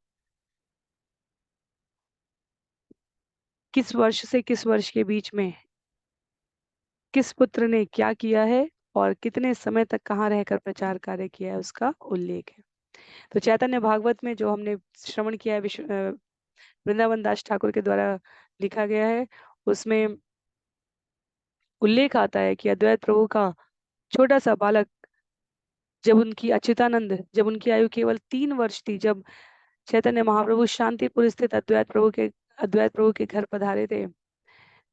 [SPEAKER 1] किस वर्ष से किस वर्ष के बीच में किस पुत्र ने क्या किया है और कितने समय तक कहाँ रहकर प्रचार कार्य किया है, उसका उल्लेख है। तो चैतन्य भागवत में जो हमने श्रवण किया है, वृंदावन दास ठाकुर के द्वारा लिखा गया है, उसमें उल्लेख आता है कि अद्वैत प्रभु का छोटा सा बालक, जब उनकी आयु केवल 3 वर्ष थी, जब चैतन्य महाप्रभु शांतिपुर स्थित अद्वैत प्रभु के घर पधारे थे,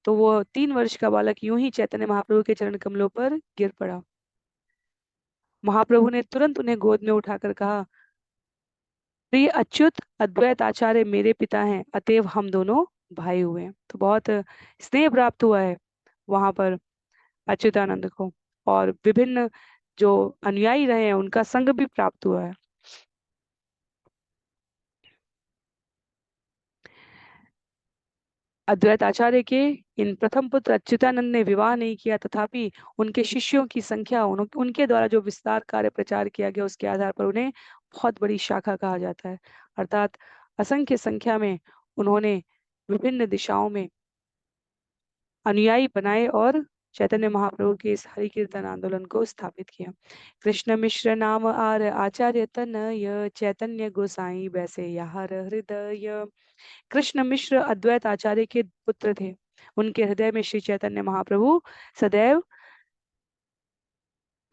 [SPEAKER 1] तो वो 3 वर्ष का बालक यूं ही चैतन्य महाप्रभु के चरण कमलों पर गिर पड़ा। महाप्रभु ने तुरंत उन्हें गोद में उठाकर कहा, प्रिय अच्युत, अद्वैत आचार्य मेरे पिता हैं, अतएव हम दोनों भाई हुए हैं। तो बहुत स्नेह प्राप्त हुआ है वहां पर अच्युतानंद को, और विभिन्न जो अनुयायी रहे हैं उनका संग भी प्राप्त हुआ है। अद्वैत आचार्य के इन प्रथम पुत्र अच्युतानंद ने विवाह नहीं किया, तथापि उनके शिष्यों की संख्या, उनके द्वारा जो विस्तार कार्य प्रचार किया गया, उसके आधार पर उन्हें बहुत बड़ी शाखा कहा जाता है। अर्थात असंख्य संख्या में उन्होंने विभिन्न दिशाओं में अनुयायी बनाए और चैतन्य महाप्रभु के इस हरि कीर्तन आंदोलन को स्थापित किया। कृष्ण मिश्र नाम आर आचार्य तनय, चैतन्य गोसाई वैसे यार हृदय। कृष्ण मिश्र अद्वैत आचार्य के पुत्र थे। उनके हृदय में श्री चैतन्य महाप्रभु सदैव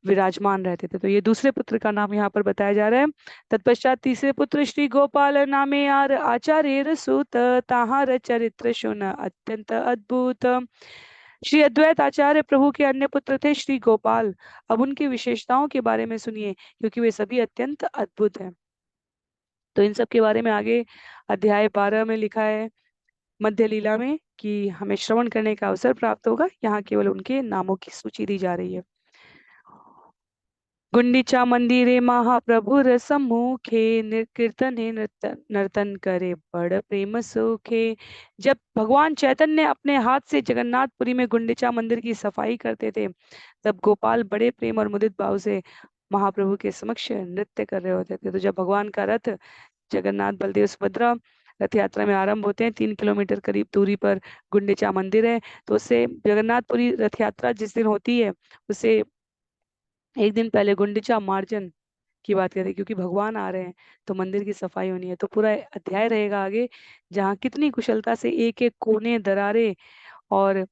[SPEAKER 1] विराजमान रहते थे। तो ये दूसरे पुत्र का नाम यहाँ पर बताया जा रहा है। तत्पश्चात तीसरे पुत्र श्री गोपाल नामे यार आचार्य सुत, ताहार चरित्र सुन अत्यंत अद्भुत। श्री अद्वैत आचार्य प्रभु के अन्य पुत्र थे श्री गोपाल। अब उनकी विशेषताओं के बारे में सुनिए, क्योंकि वे सभी अत्यंत अद्भुत हैं। तो इन सब के बारे में आगे अध्याय 12 में लिखा है, मध्य लीला में, कि हमें श्रवण करने का अवसर प्राप्त होगा। यहाँ केवल उनके नामों की सूची दी जा रही है। गुंडीचा मंदिरे महाप्रभुर सम्मुखे, कीर्तने नर्तन करे बड़ प्रेम सुखे। जब भगवान चैतन्य अपने हाथ से जगन्नाथपुरी में गुंडीचा मंदिर की सफाई करते थे, तब गोपाल बड़े प्रेम और मुदित भाव से महाप्रभु के समक्ष नृत्य कर रहे होते थे। तो जब भगवान का रथ जगन्नाथ बलदेव सुभद्रा रथ यात्रा में आरंभ होते हैं, 3 किलोमीटर करीब दूरी पर गुंडीचा मंदिर है। तो उससे जगन्नाथपुरी रथ यात्रा जिस दिन होती है, उससे एक दिन पहले गुंडीचा मार्जन की बात करें, क्योंकि भगवान आ रहे हैं तो मंदिर की सफाई होनी है। तो पूरा अध्याय रहेगा आगे, जहाँ कितनी कुशलता से एक एक कोने, दरारें और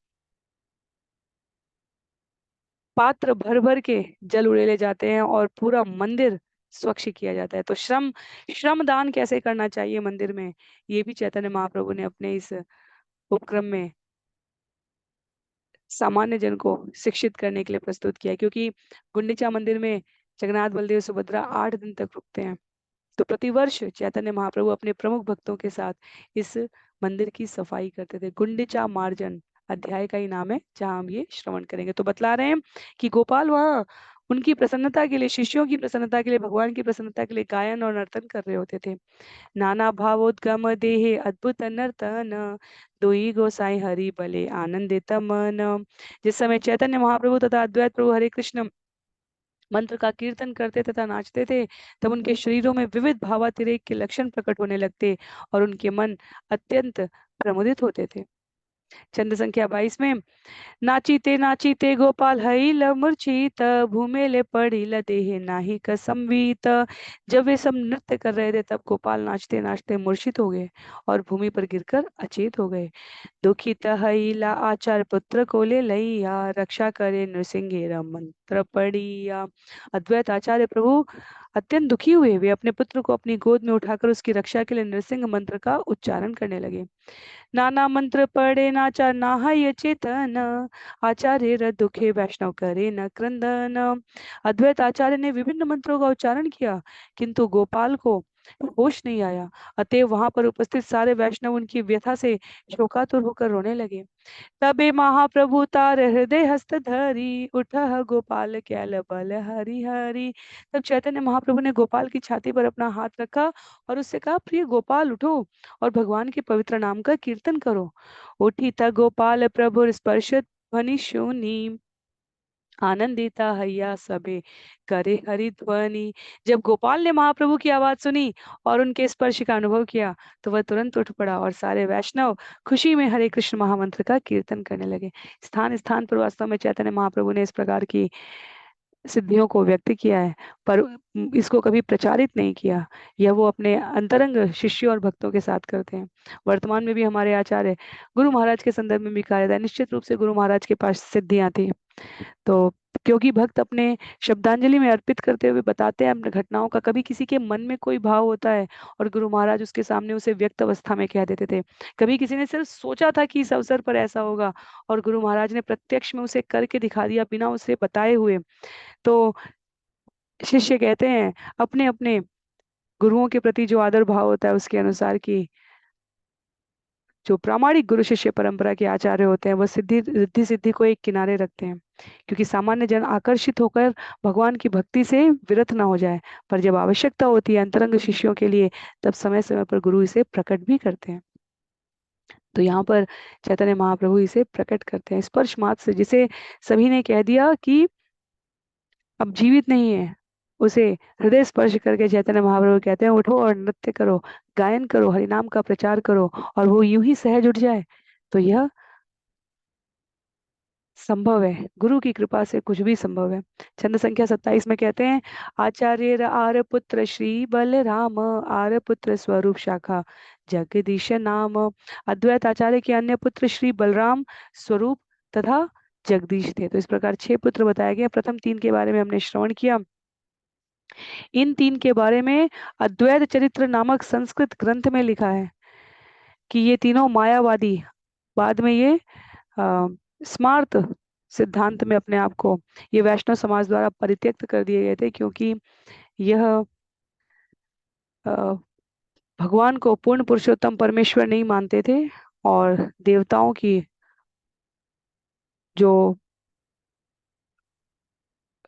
[SPEAKER 1] पात्र भर भर के जल उड़ेले जाते हैं और पूरा मंदिर स्वच्छ किया जाता है। तो श्रमदान कैसे करना चाहिए मंदिर में, ये भी चैतन्य महाप्रभु ने अपने इस उपक्रम में सामान्य जन को शिक्षित करने के लिए प्रस्तुत किया है। क्योंकि गुंडीचा मंदिर में जगन्नाथ बलदेव सुभद्रा 8 दिन तक रुकते हैं। तो प्रतिवर्ष चैतन्य महाप्रभु अपने प्रमुख भक्तों के साथ इस मंदिर की सफाई करते थे। गुंडीचा मार्जन अध्याय का ही नाम है, जहां हम ये श्रवण करेंगे। तो बतला रहे हैं कि गोपाल वहाँ उनकी प्रसन्नता के लिए, शिष्यों की प्रसन्नता के लिए, भगवान की प्रसन्नता के लिए गायन और नर्तन कर रहे होते थे। नाना भावोद्गम देहे अद्भुत नर्तन, दोई गोसाई हरि बले आनंदित मन। जिस समय चैतन्य महाप्रभु तथा अद्वैत प्रभु हरे कृष्ण मंत्र का कीर्तन करते तथा नाचते थे, तब उनके शरीरों में विविध भावातिरेक के लक्षण प्रकट होने लगते और उनके मन अत्यंत प्रमुदित होते थे। छंद संख्या 22 में, नाचीते नाचीते गोपाल हईल मूर्छित, भूमेले पड़ील देहे नाही कसंवीत। जब वे सब नृत्य कर रहे थे, तब गोपाल नाचते नाचते मूर्छित हो गए और भूमि पर गिरकर अचेत हो गए। दुखित हईला आचार पुत्र को ले लैया, रक्षा करे नृसिंह मंत्र पढ़िया। अद्वैत आचार्य प्रभु अत्यंत दुखी हुए। वे अपने पुत्र को अपनी गोद में उठाकर उसकी रक्षा के लिए नृसिंह मंत्र का उच्चारण करने लगे। नाना मंत्र पढ़े नाचा नाहय चेतन, आचार्य र दुखे वैष्णव करे न क्रंदन। अद्वैत आचार्य ने विभिन्न मंत्रों का उच्चारण किया, किंतु गोपाल को होश नहीं आया। अतएव वहां पर उपस्थित सारे वैष्णव उनकी व्यथा से शोकातुर होकर रोने लगे। तबे महाप्रभु तार हृदय हस्त धरी, उठह गोपाल कैल बल हरि हरि। तब चैतन्य महाप्रभु ने गोपाल की छाती पर अपना हाथ रखा और उससे कहा, प्रिय गोपाल उठो और भगवान के पवित्र नाम का कीर्तन करो। उठी त गोपाल प्रभु स्पर्श ध्वनि सुनी, आनंदिता हैया सबे करे हरि ध्वनि। जब गोपाल ने महाप्रभु की आवाज सुनी और उनके स्पर्श का अनुभव किया, तो वह तुरंत उठ पड़ा और सारे वैष्णव खुशी में हरे कृष्ण महामंत्र का कीर्तन करने लगे। स्थान स्थान पर वास्तव में चैतन्य महाप्रभु ने इस प्रकार की सिद्धियों को व्यक्त किया है, पर इसको कभी प्रचारित नहीं किया। यह वो अपने अंतरंग शिष्यों और भक्तों के साथ करते हैं। वर्तमान में भी हमारे आचार्य गुरु महाराज के संदर्भ में भी कहा जाता है, निश्चित रूप से गुरु महाराज के पास सिद्धियां थी। तो क्योंकि भक्त अपने शब्दांजलि में अर्पित करते हुए बताते हैं अपने घटनाओं का, कभी किसी के मन में कोई भाव होता है और गुरु महाराज उसके सामने उसे व्यक्त अवस्था में कह देते थे। कभी किसी ने सिर्फ सोचा था कि इस अवसर पर ऐसा होगा और गुरु महाराज ने प्रत्यक्ष में उसे करके दिखा दिया बिना उसे बताए हुए। तो शिष्य कहते हैं अपने अपने गुरुओं के प्रति जो आदर भाव होता है उसके अनुसार कि जो प्रामाणिक गुरु शिष्य परंपरा के आचार्य होते हैं वह सिद्धि रिद्धि सिद्धि को एक किनारे रखते हैं, क्योंकि सामान्य जन आकर्षित होकर भगवान की भक्ति से विरत न हो जाए। पर जब आवश्यकता होती है अंतरंग शिष्यों के लिए, तब समय समय पर गुरु इसे प्रकट भी करते हैं। तो यहाँ पर चैतन्य महाप्रभु इसे प्रकट करते हैं स्पर्श मात्र से। जिसे सभी ने कह दिया कि अब जीवित नहीं है, उसे हृदय स्पर्श करके चैतन्य महाप्रभु कहते हैं, उठो और नृत्य करो, गायन करो, हरिनाम का प्रचार करो, और वो यूं ही सहज उठ जाए। तो यह संभव है, गुरु की कृपा से कुछ भी संभव है। छंद संख्या 27 में कहते हैं, आचार्य आर पुत्र श्री बलराम, आर पुत्र स्वरूप शाखा जगदीश नाम। अद्वैत आचार्य के अन्य पुत्र श्री बलराम, स्वरूप तथा जगदीश थे। तो इस प्रकार 6 पुत्र बताए गए। प्रथम 3 के बारे में हमने श्रवण किया। इन 3 के बारे में अद्वैत चरित्र नामक संस्कृत ग्रंथ में लिखा है कि ये तीनों मायावादी, बाद में ये स्मार्त सिद्धांत में अपने आप को, ये वैष्णव समाज द्वारा परित्यक्त कर दिए गए थे, क्योंकि यह अ, भगवान को पूर्ण पुरुषोत्तम परमेश्वर नहीं मानते थे, और देवताओं की जो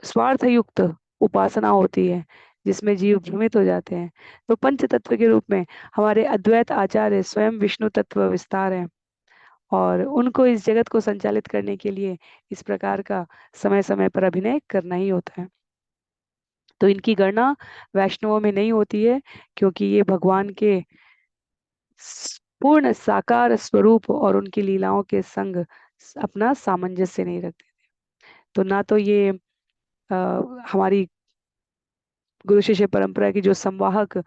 [SPEAKER 1] स्वार्थ युक्त उपासना होती है, जिसमें जीव भ्रमित हो जाते हैं। तो पंच तत्व के रूप में हमारे अद्वैत आचार्य स्वयं विष्णु तत्व विस्तार है, और उनको इस जगत को संचालित करने के लिए इस प्रकार का समय समय पर अभिनय करना ही होता है। तो इनकी गणना वैष्णवों में नहीं होती है, क्योंकि ये भगवान के पूर्ण साकार स्वरूप और उनकी लीलाओं के संग अपना सामंजस्य नहीं रखते। तो ना तो ये हमारी गुरु शिष्य परंपरा की जो संवाहक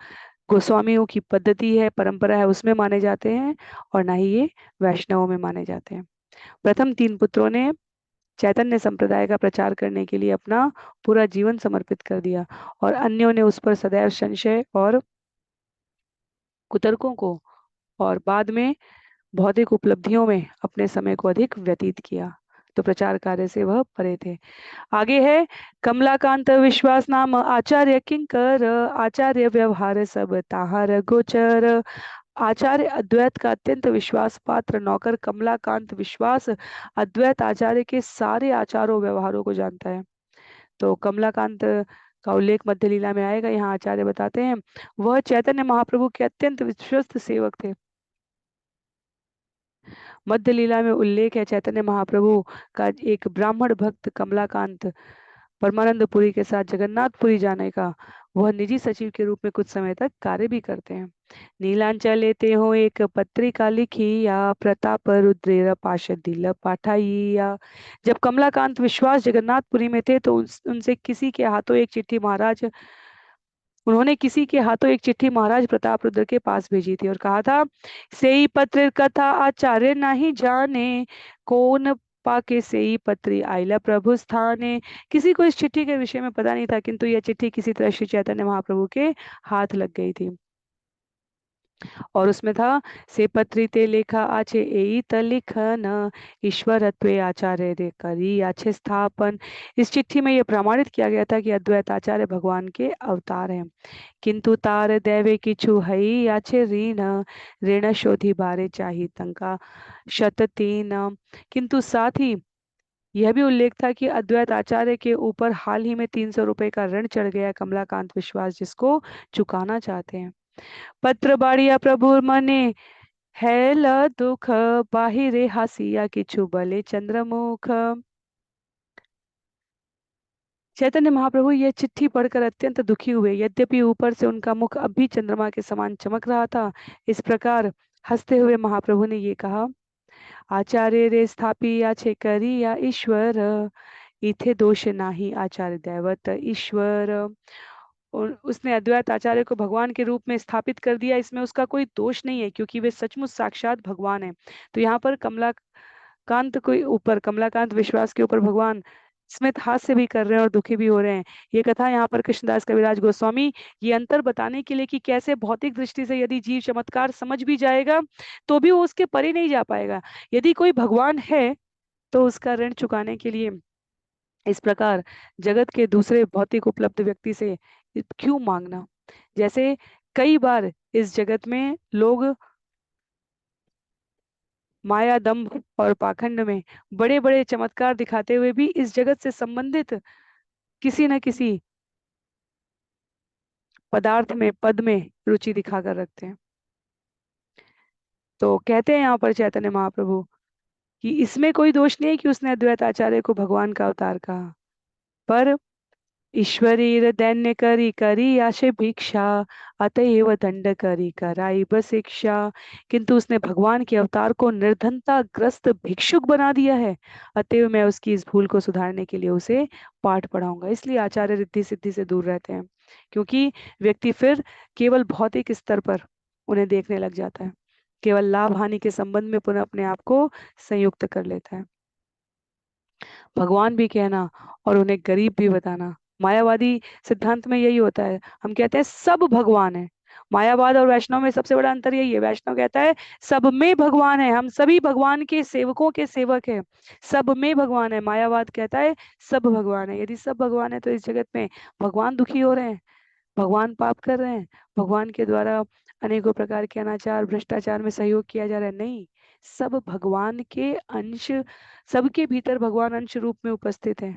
[SPEAKER 1] गोस्वामियों की पद्धति है, परंपरा है, उसमें माने जाते हैं, और ना ही ये वैष्णवों में माने जाते हैं। प्रथम 3 पुत्रों ने चैतन्य संप्रदाय का प्रचार करने के लिए अपना पूरा जीवन समर्पित कर दिया, और अन्यों ने उस पर सदैव संशय और कुतर्कों को, और बाद में भौतिक उपलब्धियों में अपने समय को अधिक व्यतीत किया। तो प्रचार कार्य से वह परे थे। आगे है, कमलाकांत विश्वास नाम आचार्य किंकर, आचार्य व्यवहार सब ताहार गोचर। आचार्य अद्वैत का अत्यंत विश्वास पात्र नौकर कमलाकांत विश्वास अद्वैत आचार्य के सारे आचारों व्यवहारों को जानता है। तो कमलाकांत का उल्लेख मध्य लीला में आएगा। यहाँ आचार्य बताते हैं, वह चैतन्य महाप्रभु के अत्यंत विश्वस्त सेवक थे। मध्य लीला में उल्लेख है चैतन्य महाप्रभु का एक ब्राह्मण भक्त कमलाकांत परमानंद पुरी के साथ जगन्नाथपुरी जाने का। वह निजी सचिव के रूप में कुछ समय तक कार्य भी करते हैं। नीलांचल लेते हो एक पत्रिका लिखी या प्रताप रुद्रेर पाशदिल पाठाइया। जब कमलाकांत विश्वास जगन्नाथपुरी में थे तो उनसे किसी के हाथों एक चिट्ठी महाराज उन्होंने किसी के हाथों एक चिट्ठी महाराज प्रताप रुद्र के पास भेजी थी और कहा था, सेई पत्र कथा आचार्य नहीं जाने, कौन पाके सेई पत्री आइला प्रभु स्थाने। किसी को इस चिट्ठी के विषय में पता नहीं था, किंतु यह चिट्ठी किसी तरह श्री चैतन्य महाप्रभु के हाथ लग गई थी, और उसमें था, से पत्री ते लेखा आछे एई त लिखन, ईश्वरत्वे आचार्य रे करी आछे स्थापन। इस चिट्ठी में यह प्रमाणित किया गया था कि अद्वैत आचार्य भगवान के अवतार हैं, किंतु तार दैवे किछु हई आछे ऋण, ऋण शोधी बारे चाही तंका शत तीन। किंतु साथ ही यह भी उल्लेख था कि अद्वैत आचार्य के ऊपर हाल ही में 300 रुपए का ऋण चढ़ गया है कमलाकांत विश्वास, जिसको चुकाना चाहते हैं। पत्र बाड़िया प्रभु मने हैल दुख, बाहिरे हासिया किछु बले चंद्रमुख। चैतन्य महाप्रभु यह चिट्ठी पढ़कर अत्यंत दुखी हुए, यद्यपि ऊपर से उनका मुख अब भी चंद्रमा के समान चमक रहा था। इस प्रकार हंसते हुए महाप्रभु ने ये कहा, आचार्य रे स्थापी याचे करी या ईश्वर, इथे दोष नाही आचार्य दैवत ईश्वर। उसने अद्वैत आचार्य को भगवान के रूप में स्थापित कर दिया, इसमें उसका कोई दोष नहीं है, क्योंकि वे सचमुच साक्षात भगवान है। तो यहाँ पर कमलाकांत विश्वास के ऊपर भगवान स्मित हास्य भी कर रहे हैं और दुखी भी हो रहे हैं। ये कथा यहाँ पर कृष्णदास कविराज गोस्वामी ये अंतर बताने के लिए कि कैसे भौतिक दृष्टि से यदि जीव चमत्कार समझ भी जाएगा तो भी वो उसके परे नहीं जा पाएगा। यदि कोई भगवान है तो उसका ऋण चुकाने के लिए इस प्रकार जगत के दूसरे भौतिक उपलब्ध व्यक्ति से क्यों मांगना। जैसे कई बार इस जगत में लोग माया दंभ और पाखंड में बड़े बड़े चमत्कार दिखाते हुए भी इस जगत से संबंधित किसी न किसी पदार्थ में, पद में रुचि दिखाकर रखते हैं। तो कहते हैं यहाँ पर चैतन्य महाप्रभु कि इसमें कोई दोष नहीं है कि उसने अद्वैत आचार्य को भगवान का अवतार कहा, पर ईश्वरीर दैन्य करी करी आशे भिक्षा, अतएव दंड करी कराई शिक्षा। किंतु उसने भगवान के अवतार को निर्धनता ग्रस्त भिक्षुक बना दिया है, अतएव मैं उसकी इस भूल को सुधारने के लिए उसे पाठ पढ़ाऊंगा। इसलिए आचार्य रिद्धि सिद्धि से दूर रहते हैं, क्योंकि व्यक्ति फिर केवल भौतिक स्तर पर उन्हें देखने लग जाता है, केवल लाभ हानि के संबंध में पुनः अपने आप को संयुक्त कर लेता है। भगवान भी कहना और उन्हें गरीब भी बताना, मायावादी सिद्धांत में यही होता है। हम कहते हैं सब भगवान है। मायावाद और वैष्णव में सबसे बड़ा अंतर यही है, वैष्णव कहता है सब में भगवान है, हम सभी भगवान के सेवकों के सेवक हैं, सब में भगवान है। मायावाद कहता है सब भगवान है। यदि सब भगवान है तो इस जगत में भगवान दुखी हो रहे हैं, भगवान पाप कर रहे हैं, भगवान के द्वारा अनेकों प्रकार के अनाचार भ्रष्टाचार में सहयोग किया जा रहा है? नहीं, सब भगवान के अंश, सबके भीतर भगवान अंश रूप में उपस्थित है,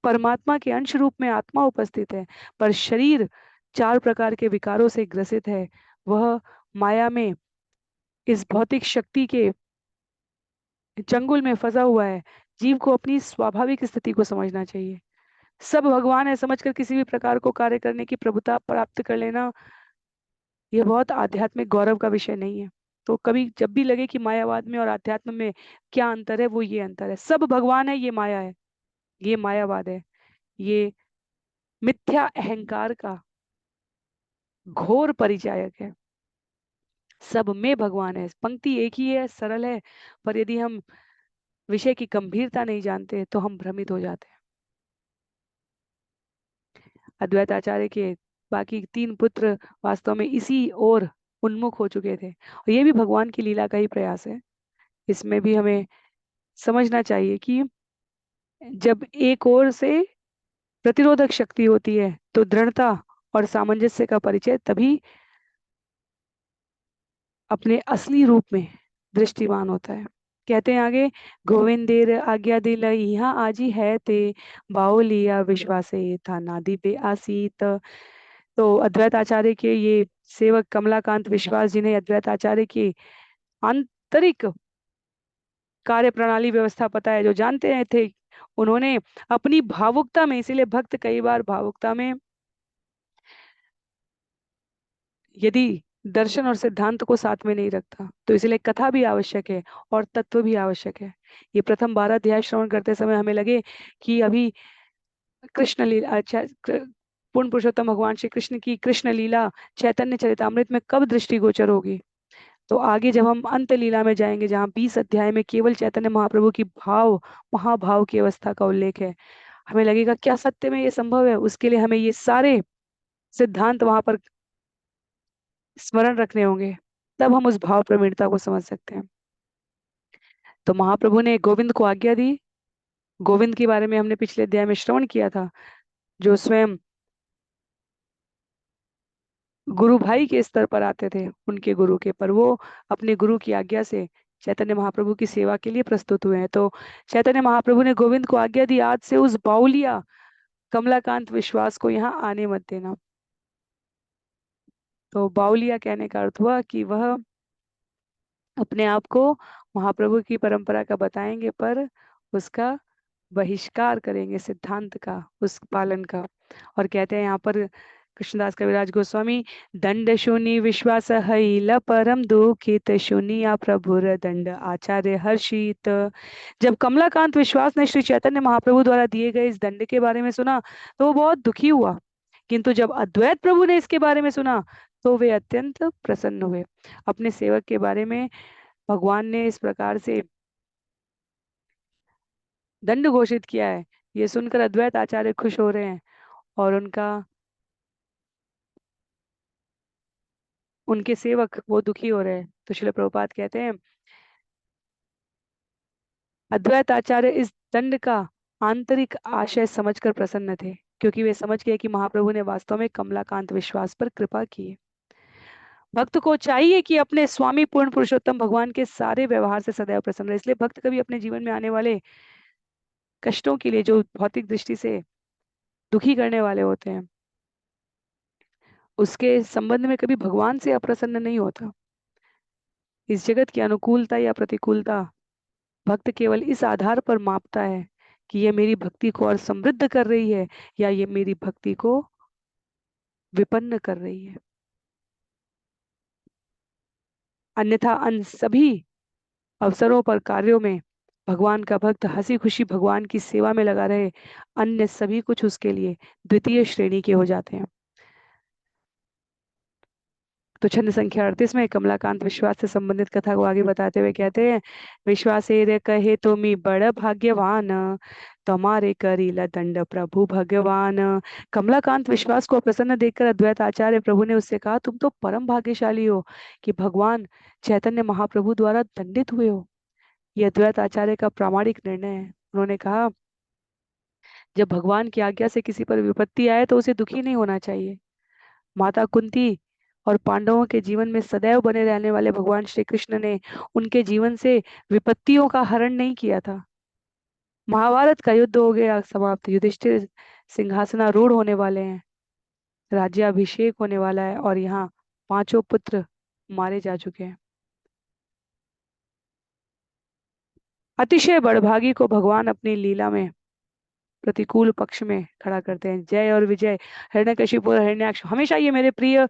[SPEAKER 1] परमात्मा के अंश रूप में आत्मा उपस्थित है, पर शरीर चार प्रकार के विकारों से ग्रसित है। वह माया में इस भौतिक शक्ति के चंगुल में फंसा हुआ है। जीव को अपनी स्वाभाविक स्थिति को समझना चाहिए। सब भगवान है समझकर किसी भी प्रकार को कार्य करने की प्रभुता प्राप्त कर लेना, यह बहुत आध्यात्मिक गौरव का विषय नहीं है। तो कभी जब भी लगे कि मायावाद में और आध्यात्म में क्या अंतर है, वो ये अंतर है, सब भगवान है ये माया है, ये मायावाद है, ये मिथ्या अहंकार का घोर परिचायक है। सब में भगवान है, पंक्ति एक ही है, सरल है, पर यदि हम विषय की गंभीरता नहीं जानते तो हम भ्रमित हो जाते हैं। अद्वैत आचार्य के बाकी तीन पुत्र वास्तव में इसी ओर उन्मुख हो चुके थे, और ये भी भगवान की लीला का ही प्रयास है। इसमें भी हमें समझना चाहिए कि जब एक ओर से प्रतिरोधक शक्ति होती है तो दृढ़ता और सामंजस्य का परिचय तभी अपने असली रूप में दृष्टिमान होता है। कहते हैं आगे, गोविंदेर आज्ञा दिल यहाँ आजी है ते, बाओलिया विश्वासे था नादि पे आसीत। तो अद्वैत आचार्य के ये सेवक कमलाकांत विश्वास, जिन्हें अद्वैत आचार्य की आंतरिक कार्य प्रणाली व्यवस्था पता है, जो जानते हैं थे, उन्होंने अपनी भावुकता में, इसीलिए भक्त कई बार भावुकता में यदि दर्शन और सिद्धांत को साथ में नहीं रखता, तो इसलिए कथा भी आवश्यक है और तत्व भी आवश्यक है। ये प्रथम 12 अध्याय श्रवण करते समय हमें लगे कि अभी कृष्ण लीला, अच्छा, पूर्ण पुरुषोत्तम भगवान श्री कृष्ण की कृष्ण लीला चैतन्य चरितामृत में कब दृष्टिगोचर होगी, तो आगे जब हम अंत लीला में जाएंगे, जहाँ 20 अध्याय में केवल चैतन्य महाप्रभु की भाव महाभाव की अवस्था का उल्लेख है, हमें लगेगा क्या सत्य में ये संभव है। उसके लिए हमें ये सारे सिद्धांत वहां पर स्मरण रखने होंगे, तब हम उस भाव प्रवीणता को समझ सकते हैं। तो महाप्रभु ने गोविंद को आज्ञा दी। गोविंद के बारे में हमने पिछले अध्याय में श्रवण किया था, जो स्वयं गुरु भाई के स्तर पर आते थे उनके गुरु के, पर वो अपने गुरु की आज्ञा से चैतन्य महाप्रभु की सेवा के लिए प्रस्तुत हुए हैं। तो चैतन्य महाप्रभु ने गोविंद को आज्ञा दी, आज से उस बाउलिया कमलाकांत विश्वास को यहाँ आने मत देना। तो बाउलिया कहने का अर्थ हुआ कि वह अपने आप को महाप्रभु की परंपरा का बताएंगे, पर उसका बहिष्कार करेंगे, सिद्धांत का, उस पालन का। और कहते हैं यहाँ पर कृष्णदास कविराज गोस्वामी, दंड शून्य विश्वास हईल परम दुखित शून्य प्रभुर दंड आचार्य हर्षित। जब कमलाकांत विश्वास ने श्री चैतन्य महाप्रभु द्वारा दिए गए इस दंड के बारे में सुना तो वो बहुत दुखी हुआ, किंतु जब अद्वैत प्रभु ने इसके बारे में सुना तो वे अत्यंत प्रसन्न हुए। अपने सेवक के बारे में भगवान ने इस प्रकार से दंड घोषित किया है, ये सुनकर अद्वैत आचार्य खुश हो रहे हैं, और उनके सेवक वो दुखी हो रहे हैं। तो श्रील प्रभुपाद कहते हैं, अद्वैत आचार्य इस दंड का आंतरिक आशय समझकर प्रसन्न थे, क्योंकि वे समझ गए कि महाप्रभु ने वास्तव में कमलाकांत विश्वास पर कृपा की है। भक्त को चाहिए कि अपने स्वामी पूर्ण पुरुषोत्तम भगवान के सारे व्यवहार से सदैव प्रसन्न रहे। इसलिए भक्त कभी अपने जीवन में आने वाले कष्टों के लिए, जो भौतिक दृष्टि से दुखी करने वाले होते हैं, उसके संबंध में कभी भगवान से अप्रसन्न नहीं होता। इस जगत की अनुकूलता या प्रतिकूलता भक्त केवल इस आधार पर मापता है कि ये मेरी भक्ति को और समृद्ध कर रही है या ये मेरी भक्ति को विपन्न कर रही है। अन्यथा अन्य सभी अवसरों पर कार्यों में भगवान का भक्त हंसी खुशी भगवान की सेवा में लगा रहे, अन्य सभी कुछ उसके लिए द्वितीय श्रेणी के हो जाते हैं। तो छंद संख्या 38 में कमलाकांत विश्वास से संबंधित कथा को आगे बताते हुए कहते हैं, विश्वास रे कहे तुमी बड़ भाग्यवान, तुम्हारे करीला दंड प्रभु भगवान। कमलाकांत विश्वास को प्रसन्न देखकर अद्वैत आचार्य प्रभु ने उससे कहा, तुम तो परम भाग्यशाली हो कि भगवान चैतन्य महाप्रभु द्वारा दंडित हुए हो। यह अद्वैत आचार्य का प्रामाणिक निर्णय है। उन्होंने कहा, जब भगवान की आज्ञा से किसी पर विपत्ति आए तो उसे दुखी नहीं होना चाहिए। माता कुंती और पांडवों के जीवन में सदैव बने रहने वाले भगवान श्री कृष्ण ने उनके जीवन से विपत्तियों का हरण नहीं किया था। महाभारत का युद्ध हो गया समाप्त, युधिष्ठिर सिंहासनारूढ़ होने वाले हैं, राज्याभिषेक होने वाला है और यहाँ पांचों पुत्र मारे जा चुके हैं। अतिशय बड़भागी को भगवान अपनी लीला में प्रतिकूल पक्ष में खड़ा करते हैं। जय और विजय, हिरण्यकशिपु और हिरण्याक्ष, हमेशा ये मेरे प्रिय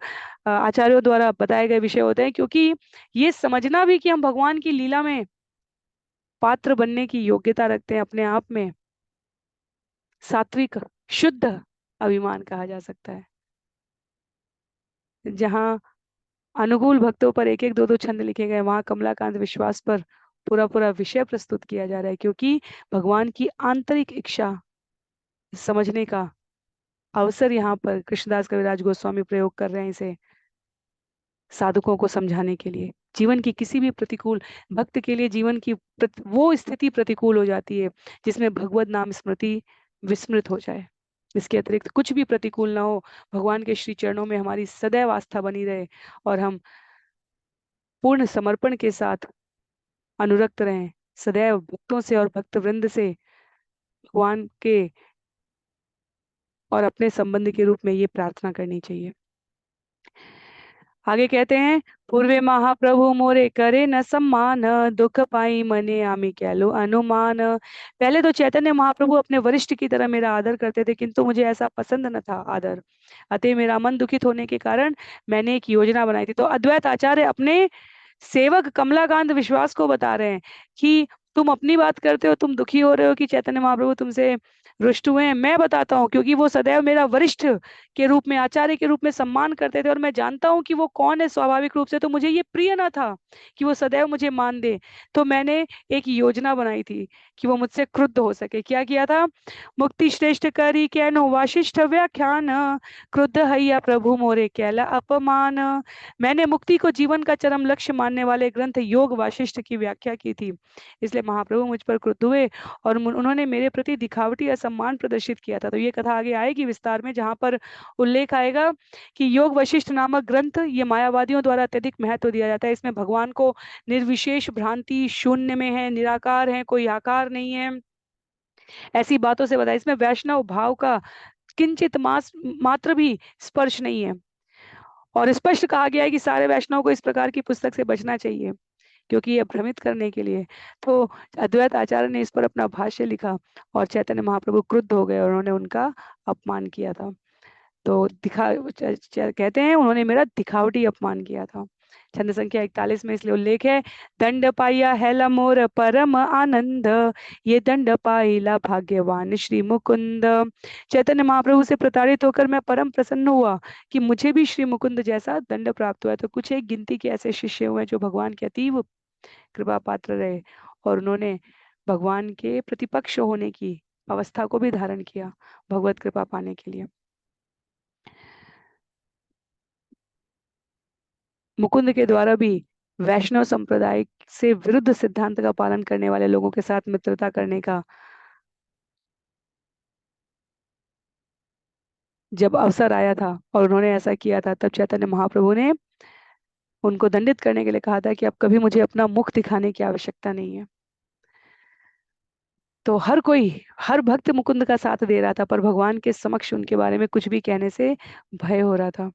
[SPEAKER 1] आचार्यों द्वारा बताए गए विषय होते हैं, क्योंकि ये समझना भी कि हम भगवान की लीला में पात्र बनने की योग्यता रखते हैं, अपने आप में सात्विक शुद्ध अभिमान कहा जा सकता है। जहाँ अनुकूल भक्तों पर एक एक दो दो छंद लिखे गए, वहां कमलाकांत विश्वास पर पूरा पूरा विषय प्रस्तुत किया जा रहा है, क्योंकि भगवान की आंतरिक इच्छा समझने का अवसर यहाँ पर कृष्णदास कविराज गोस्वामी प्रयोग कर रहे हैं, इसे साधकों को समझाने के लिए। जीवन की किसी भी प्रतिकूल भक्त के लिए जीवन की वो स्थिति प्रतिकूल हो जाती है जिसमें भगवत नाम स्मृति विस्मृत हो जाए। इसके अतिरिक्त कुछ भी प्रतिकूल ना हो, भगवान के श्री चरणों में हमारी सदैव आस्था बनी रहे और हम पूर्ण समर्पण के साथ अनुरक्त रहें, सदैव भक्तों से और भक्त वृंद से भगवान के और अपने संबंध के रूप में ये प्रार्थना करनी चाहिए। आगे कहते हैं, पूर्वे महाप्रभु मोरे करे न सम्मान, दुख पाई मने आमी कैलो अनुमान। पहले तो चैतन्य महाप्रभु अपने वरिष्ठ की तरह मेरा आदर करते थे, किंतु मुझे ऐसा पसंद न था आदर, अतः मेरा मन दुखित होने के कारण मैंने एक योजना बनाई थी। तो अद्वैत आचार्य अपने सेवक कमलाकांत विश्वास को बता रहे हैं कि तुम अपनी बात करते हो, तुम दुखी हो रहे हो कि चैतन्य महाप्रभु तुमसे रुष्ट हुए हैं। मैं बताता हूँ, क्योंकि वो सदैव मेरा वरिष्ठ के रूप में, आचार्य के रूप में सम्मान करते थे और मैं जानता हूँ कि वो कौन है स्वाभाविक रूप से, तो मुझे ये प्रिय ना था कि वो सदैव मुझे मान दे। तो मैंने एक योजना बनाई थी कि वो मुझसे क्रुद्ध हो सके। क्या किया था? मुक्ति श्रेष्ठ करी कैनो वाशिष्ठ व्याख्यान, क्रुद्ध हैया प्रभु मोरे कैला अपमान। मैंने मुक्ति को जीवन का चरम लक्ष्य मानने वाले ग्रंथ योग वाशिष्ठ की व्याख्या की थी, इसलिए महाप्रभु मुझ पर क्रुद्ध हुए और उन्होंने मेरे प्रति दिखावटी असम्मान प्रदर्शित किया था। तो ये कथा आगे आएगी विस्तार में, जहां पर उल्लेख आएगा कि योग वशिष्ठ नामक ग्रंथ ये मायावादियों द्वारा अत्यधिक महत्व दिया जाता है। इसमें भगवान को निर्विशेष भ्रांति, शून्य में है, निराकार है, कोई आकार नहीं है, ऐसी बातों से बताया। इसमें वैष्णव भाव का किंचित मात्र भी स्पर्श नहीं है और स्पष्ट कहा गया है कि सारे वैष्णव को इस प्रकार की पुस्तक से बचना चाहिए, क्योंकि ये भ्रमित करने के लिए। तो अद्वैत आचार्य ने इस पर अपना भाष्य लिखा और चैतन्य महाप्रभु क्रुद्ध हो गए और उन्होंने उनका अपमान किया था। तो कहते हैं उन्होंने मेरा दिखावटी अपमान किया था। छंद संख्या 41 में इसलिए उल्लेख है, दंड पाया हैला मोर परम आनंद, ये दंड पाइला भाग्यवान श्री मुकुंद। चैतन्य महाप्रभु से प्रताड़ित होकर मैं परम प्रसन्न हुआ कि मुझे भी श्री मुकुंद जैसा दंड प्राप्त हुआ। तो कुछ एक गिनती के ऐसे शिष्य हुए जो भगवान के अतीव कृपा पात्र रहे और उन्होंने भगवान के प्रतिपक्ष होने की अवस्था को भी धारण किया भगवत कृपा पाने के लिए। मुकुंद के द्वारा भी वैष्णव संप्रदाय से विरुद्ध सिद्धांत का पालन करने वाले लोगों के साथ मित्रता करने का जब अवसर आया था और उन्होंने ऐसा किया था, तब चैतन्य महाप्रभु ने उनको दंडित करने के लिए कहा था कि अब कभी मुझे अपना मुख दिखाने की आवश्यकता नहीं है। तो हर कोई, हर भक्त मुकुंद का साथ दे रहा था, पर भगवान के समक्ष उनके बारे में कुछ भी कहने से भय हो रहा था।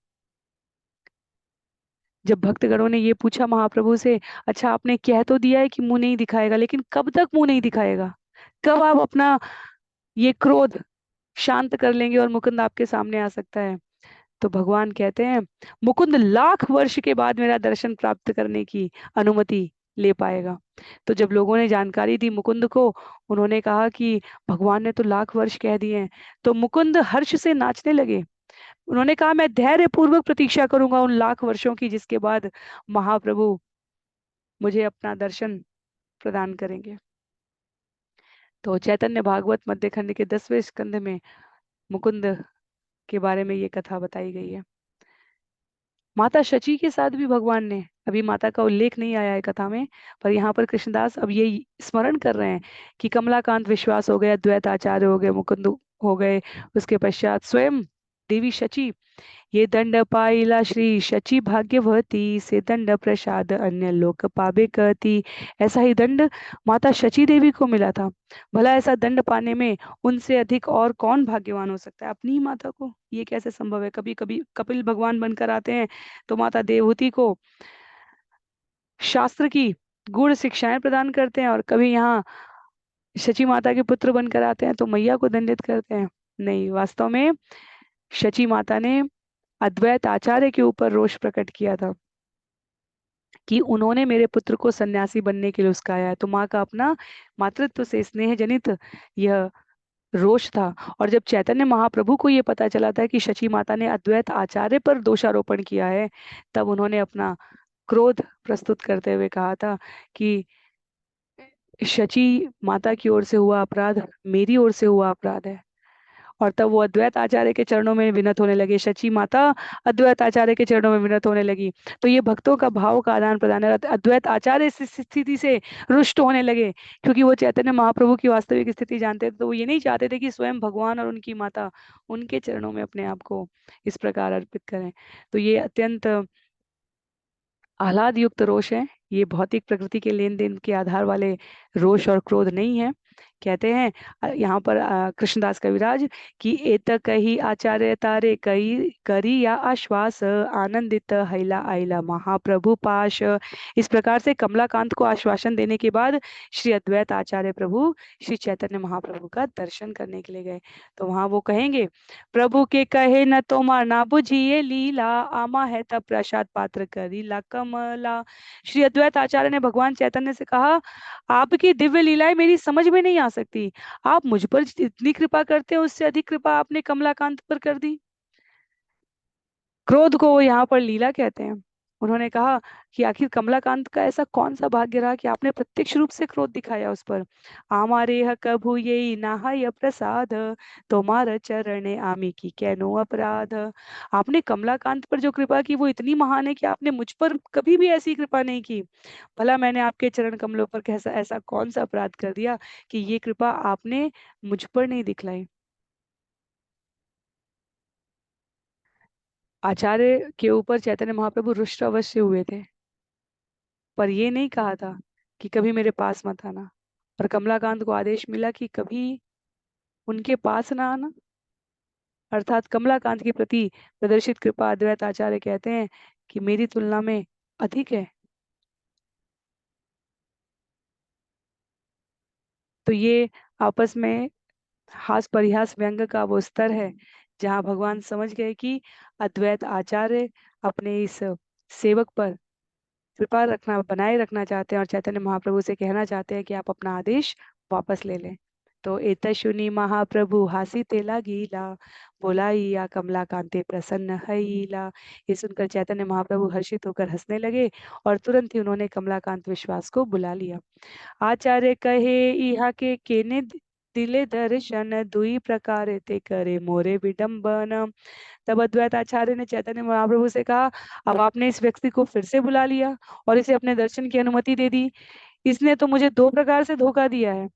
[SPEAKER 1] जब भक्तगणों ने ये पूछा महाप्रभु से, अच्छा आपने कह तो दिया है कि मुंह नहीं दिखाएगा, लेकिन कब तक मुंह नहीं दिखाएगा? कब आप अपना ये क्रोध शांत कर लेंगे और मुकुंद आपके सामने आ सकता है। तो भगवान कहते हैं मुकुंद लाख वर्ष के बाद मेरा दर्शन प्राप्त करने की अनुमति ले पाएगा। तो जब लोगों ने जानकारी दी मुकुंद को, उन्होंने कहा कि भगवान ने तो लाख वर्ष कह दिए हैं। तो मुकुंद हर्ष से नाचने लगे। उन्होंने कहा मैं धैर्य पूर्वक प्रतीक्षा करूंगा उन लाख वर्षों की, जिसके बाद महाप्रभु मुझे अपना दर्शन प्रदान करेंगे। तो चैतन्य भागवत मध्य खंड के 10वें स्कंद में मुकुंद के बारे में ये कथा बताई गई है। माता शची के साथ भी भगवान ने, अभी माता का उल्लेख नहीं आया है कथा में, पर यहाँ पर कृष्णदास अब ये स्मरण कर रहे हैं कि कमलाकांत विश्वास हो गए, अद्वैत आचार्य हो गए, मुकुंद हो गए, उसके पश्चात स्वयं देवी शची। ये दंड पाइला श्री शची भाग्यवती, से दंड प्रसाद अन्य लोक पावे कहती। ऐसा ही दंड माता शची देवी को मिला था। भला ऐसा दंड पाने में उनसे अधिक और कौन भाग्यवान हो सकता है? अपनी ही माता को ये कैसे संभव है? कभी कभी कपिल भगवान बनकर आते हैं तो माता देवहूति को शास्त्र की गूढ़ शिक्षाएं प्रदान करते हैं, और कभी यहाँ शची माता के पुत्र बनकर आते हैं तो मैया को दंडित करते हैं। नहीं, वास्तव में शची माता ने अद्वैत आचार्य के ऊपर रोष प्रकट किया था कि उन्होंने मेरे पुत्र को सन्यासी बनने के लिए उस्काया है। तो माँ का अपना मातृत्व से स्नेह जनित यह रोष था। और जब चैतन्य महाप्रभु को ये पता चला था कि शची माता ने अद्वैत आचार्य पर दोषारोपण किया है, तब उन्होंने अपना क्रोध प्रस्तुत करते हुए कहा था कि शची माता की ओर से हुआ अपराध मेरी ओर से हुआ अपराध है। और तब वो अद्वैत आचार्य के चरणों में विनत होने लगे। शची माता अद्वैत आचार्य के चरणों में विनत होने लगी। तो ये भक्तों का भाव का आदान प्रदान है। अद्वैत आचार्य इस स्थिति से रुष्ट होने लगे, क्योंकि वो चैतन्य महाप्रभु की वास्तविक स्थिति जानते थे। तो वो ये नहीं चाहते थे कि स्वयं भगवान और उनकी माता उनके चरणों में अपने आप को इस प्रकार अर्पित करें। तो ये अत्यंत आह्लाद युक्त रोष है। ये भौतिक प्रकृति के लेन देन के आधार वाले रोष और क्रोध नहीं है। कहते हैं यहाँ पर कृष्णदास कविराज कि एतक ही आचार्य तारे कई करी या आश्वास, आनंदित हैला आइला महाप्रभु पाश। इस प्रकार से कमलाकांत को आश्वासन देने के बाद श्री अद्वैत आचार्य प्रभु श्री चैतन्य महाप्रभु का दर्शन करने के लिए गए। तो वहां वो कहेंगे प्रभु के कहे न तोमार ना बुझिए लीला, आमा है तब प्रसाद पात्र करी ला कमला। श्री अद्वैत आचार्य ने भगवान चैतन्य से कहा आपकी दिव्य लीलाएं मेरी समझ में नहीं आ सकती। आप मुझ पर जितनी कृपा करते हैं उससे अधिक कृपा आपने कमलाकांत पर कर दी। क्रोध को वो यहाँ पर लीला कहते हैं। उन्होंने कहा कि आखिर कमलाकांत का ऐसा कौन सा भाग्य रहा कि आपने प्रत्यक्ष रूप से क्रोध दिखाया उस पर। आमारे ह कभु ये नाहय प्रसाद, तुम्हार चरण आमी की कैनो अपराध। आपने कमलाकांत पर जो कृपा की वो इतनी महान है कि आपने मुझ पर कभी भी ऐसी कृपा नहीं की। भला मैंने आपके चरण कमलों पर कैसा ऐसा कौन सा अपराध कर दिया कि ये कृपा आपने मुझ पर नहीं दिखलाई। आचार्य के ऊपर चैतन्य महाप्रभु रुष्ट अवश्य हुए थे, पर ये नहीं कहा था कि कभी मेरे पास मत आना। और कमलाकांत को आदेश मिला कि कभी उनके पास ना आना। अर्थात कमलाकांत के प्रति प्रदर्शित कृपा अद्वैत आचार्य कहते हैं कि मेरी तुलना में अधिक है। तो ये आपस में हास परिहास व्यंग का वो स्तर है जहाँ भगवान समझ गए कि अद्वैत आचार्य अपने इस सेवक पर कृपा रखना बनाए रखना चाहते हैं, और चैतन्य महाप्रभु से कहना चाहते हैं कि आप अपना आदेश वापस ले लें। तो एतशुनि महाप्रभु हासी तेला गीला, बोलाइया कमला कांते प्रसन्न हईला। ये सुनकर चैतन्य महाप्रभु हर्षित होकर हंसने लगे और तुरंत ही उन्होंने कमलाकांत विश्वास को बुला लिया। आचार्य कहे इहा के केने दिले दर्शन, दुई प्रकार ते करे मोरे विडम्बन। तब अद्वैत आचार्य ने चैतन्य महाप्रभु से कहा अब आपने इस व्यक्ति को फिर से बुला लिया और इसे अपने दर्शन की अनुमति दे दी। इसने तो मुझे दो प्रकार से धोखा दिया है।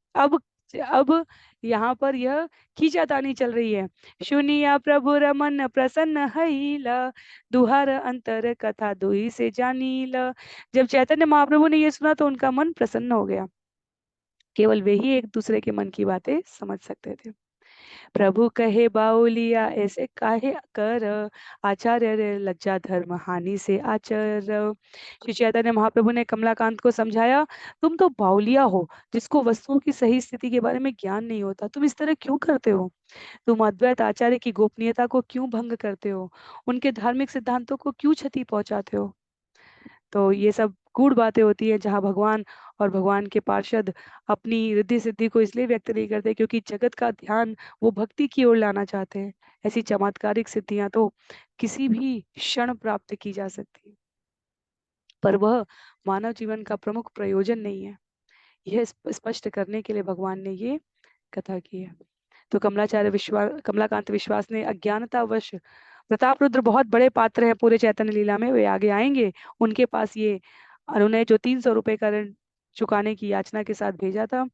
[SPEAKER 1] अब यहाँ पर यह खींचातानी चल रही है। सुनिया प्रभु रमन प्रसन्न हईला, दुहार अंतर कथा दुही से जानीला। जब चैतन्य महाप्रभु ने यह सुना तो उनका मन प्रसन्न हो गया। केवल वे ही एक दूसरे के मन की बातें समझ सकते थे। प्रभु कहे बाउलिया ऐसे काहे कर, आचार्य रे लज्जा धर्म हानि से आचर। श्री चैतन्य महाप्रभु ने कमलाकांत को समझाया, तुम तो बाउलिया हो, जिसको वस्तुओं की सही स्थिति के बारे में ज्ञान नहीं होता। तुम इस तरह क्यों करते हो? तुम अद्वैत आचार्य की गोपनीयता को क्यों भंग करते हो? उनके धार्मिक सिद्धांतों को क्यों क्षति पहुंचाते हो? तो ये सब गूढ़ बातें होती है, जहाँ भगवान और भगवान के पार्षद अपनी रिद्धि सिद्धि को इसलिए व्यक्त नहीं करते क्योंकि जगत का ध्यान वो भक्ति की ओर लाना चाहते हैं। ऐसी चमत्कारिक सिद्धियां तो किसी भी क्षण प्राप्त की जा सकती है, पर वह मानव जीवन का प्रमुख प्रयोजन नहीं है। यह स्पष्ट करने के लिए भगवान ने ये कथा की है। तो कमलाकांत विश्वास ने अज्ञानतावश, प्रताप रुद्र बहुत बड़े पात्र हैं पूरे चैतन्य लीला में, वे आगे आएंगे। उनके पास ये उन्होंने जो 300 रुपए का ऋण चुकाने की याचना के साथ भेजा था।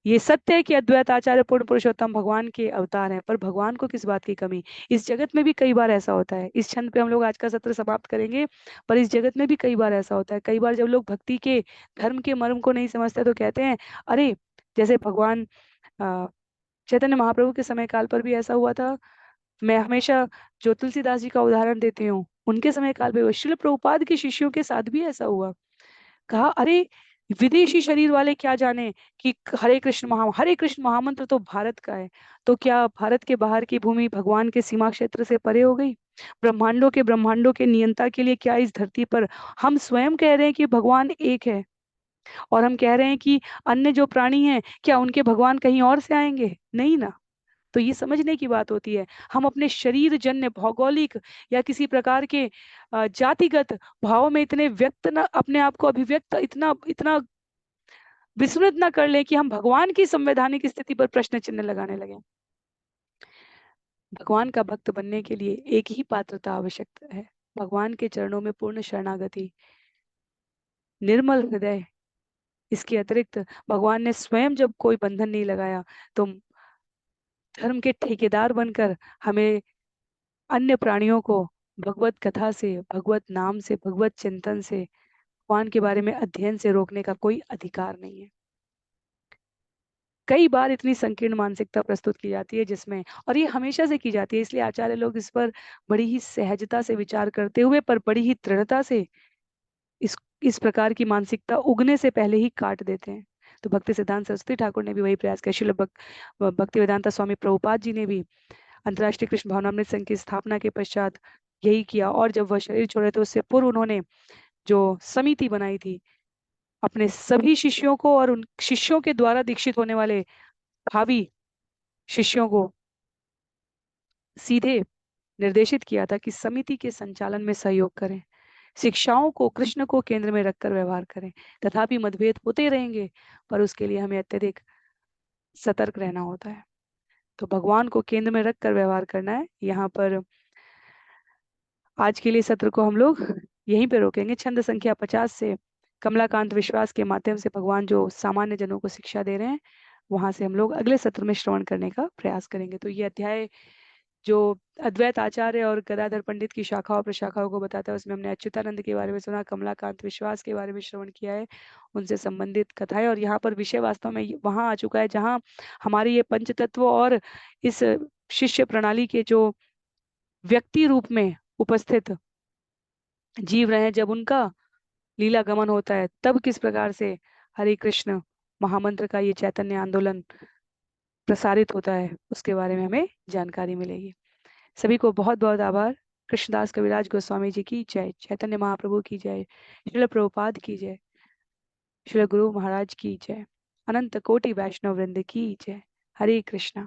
[SPEAKER 1] ये सत्य है कि अद्वैत आचार्य पूर्ण पुरुषोत्तम भगवान के अवतार हैं, पर भगवान को किस बात की कमी? इस जगत में भी कई बार ऐसा होता है। इस क्षण पे हम लोग आज का सत्र समाप्त करेंगे, पर इस जगत में भी कई बार ऐसा होता है। कई बार जब लोग भक्ति के धर्म के मर्म को नहीं समझते तो कहते हैं, अरे, जैसे भगवान अ, चैतन्य महाप्रभु के समय काल पर भी ऐसा हुआ था। मैं हमेशा जो तुलसीदास जी का उदाहरण देती हूँ, उनके समय काल में श्रील प्रभुपाद के शिष्यों के साथ भी ऐसा हुआ। कहा, अरे, विदेशी शरीर वाले क्या जाने कि हरे कृष्ण महामंत्र तो भारत का है। तो क्या भारत के बाहर की भूमि भगवान के सीमा क्षेत्र से परे हो गई? ब्रह्मांडों के नियंता के लिए क्या इस धरती पर हम स्वयं कह रहे हैं कि भगवान एक है, और हम कह रहे हैं कि अन्य जो प्राणी हैं, क्या उनके भगवान कहीं और से आएंगे? नहीं ना। तो ये समझने की बात होती है। हम अपने शरीर जन्य, भौगोलिक या किसी प्रकार के जातिगत भाव में इतने व्यक्त न अपने आप को अभिव्यक्त इतना इतना विस्मृत न कर ले कि हम भगवान की संवैधानिक स्थिति पर प्रश्न चिन्ह लगाने लगे। भगवान का भक्त बनने के लिए एक ही पात्रता आवश्यक है, भगवान के चरणों में पूर्ण शरणागति, निर्मल हृदय। इसके अतिरिक्त भगवान ने स्वयं जब कोई बंधन नहीं लगाया, तो धर्म के ठेकेदार बनकर हमें अन्य प्राणियों को भगवत कथा से, भगवत नाम से, भगवत चिंतन से, भगवान के बारे में अध्ययन से रोकने का कोई अधिकार नहीं है। कई बार इतनी संकीर्ण मानसिकता प्रस्तुत की जाती है जिसमें, और ये हमेशा से की जाती है, इसलिए आचार्य लोग इस पर बड़ी ही सहजता से विचार करते हुए, पर बड़ी ही दृढ़ता से इस इस प्रकार की मानसिकता उगने से पहले ही काट देते हैं। तो भक्ति सिद्धांत सरस्वती ठाकुर ने भी वही प्रयास किया। भक्ति वेदांता स्वामी प्रभुपाद जी ने भी अंतर्राष्ट्रीय कृष्ण भावनामृत संघ की स्थापना के पश्चात यही किया, और जब वह शरीर छोड़े तो उससे पूर्व उन्होंने जो समिति बनाई थी, अपने सभी शिष्यों को और उन शिष्यों के द्वारा दीक्षित होने वाले भावी शिष्यों को सीधे निर्देशित किया था कि समिति के संचालन में सहयोग करें, शिक्षाओं को कृष्ण को केंद्र में रखकर व्यवहार करें। तथापि मतभेद होते रहेंगे, पर उसके लिए हमें अत्यधिक सतर्क रहना होता है। तो भगवान को केंद्र में रखकर व्यवहार करना है। यहाँ पर आज के लिए सत्र को हम लोग यहीं पे रोकेंगे। छंद संख्या 50 से कमलाकांत विश्वास के माध्यम से भगवान जो सामान्य जनों को शिक्षा दे रहे हैं, वहां से हम लोग अगले सत्र में श्रवण करने का प्रयास करेंगे। तो ये अध्याय जो अद्वैत आचार्य और गदाधर पंडित की शाखा और प्रशाखाओं को बताता है, उसमें हमने अच्युतानंद के बारे में सुना, कमलाकांत विश्वास के बारे में श्रवण किया है, उनसे संबंधित कथाएं। और यहाँ पर विषय वास्तव में वहाँ आ चुका है जहाँ हमारे ये पंचतत्व और इस शिष्य प्रणाली के जो व्यक्ति रूप में उपस्थित जीव रहे हैं, जब उनका लीला गमन होता है, तब किस प्रकार से हरे कृष्ण महामंत्र का ये चैतन्य आंदोलन प्रसारित होता है, उसके बारे में हमें जानकारी मिलेगी। सभी को बहुत बहुत आभार। कृष्णदास कविराज गोस्वामी जी की जय, चैतन्य महाप्रभु की जय, श्रील प्रभुपाद की जय, श्री गुरु महाराज की जय, अनंत कोटि वैष्णव वृंद की जय। हरे कृष्णा।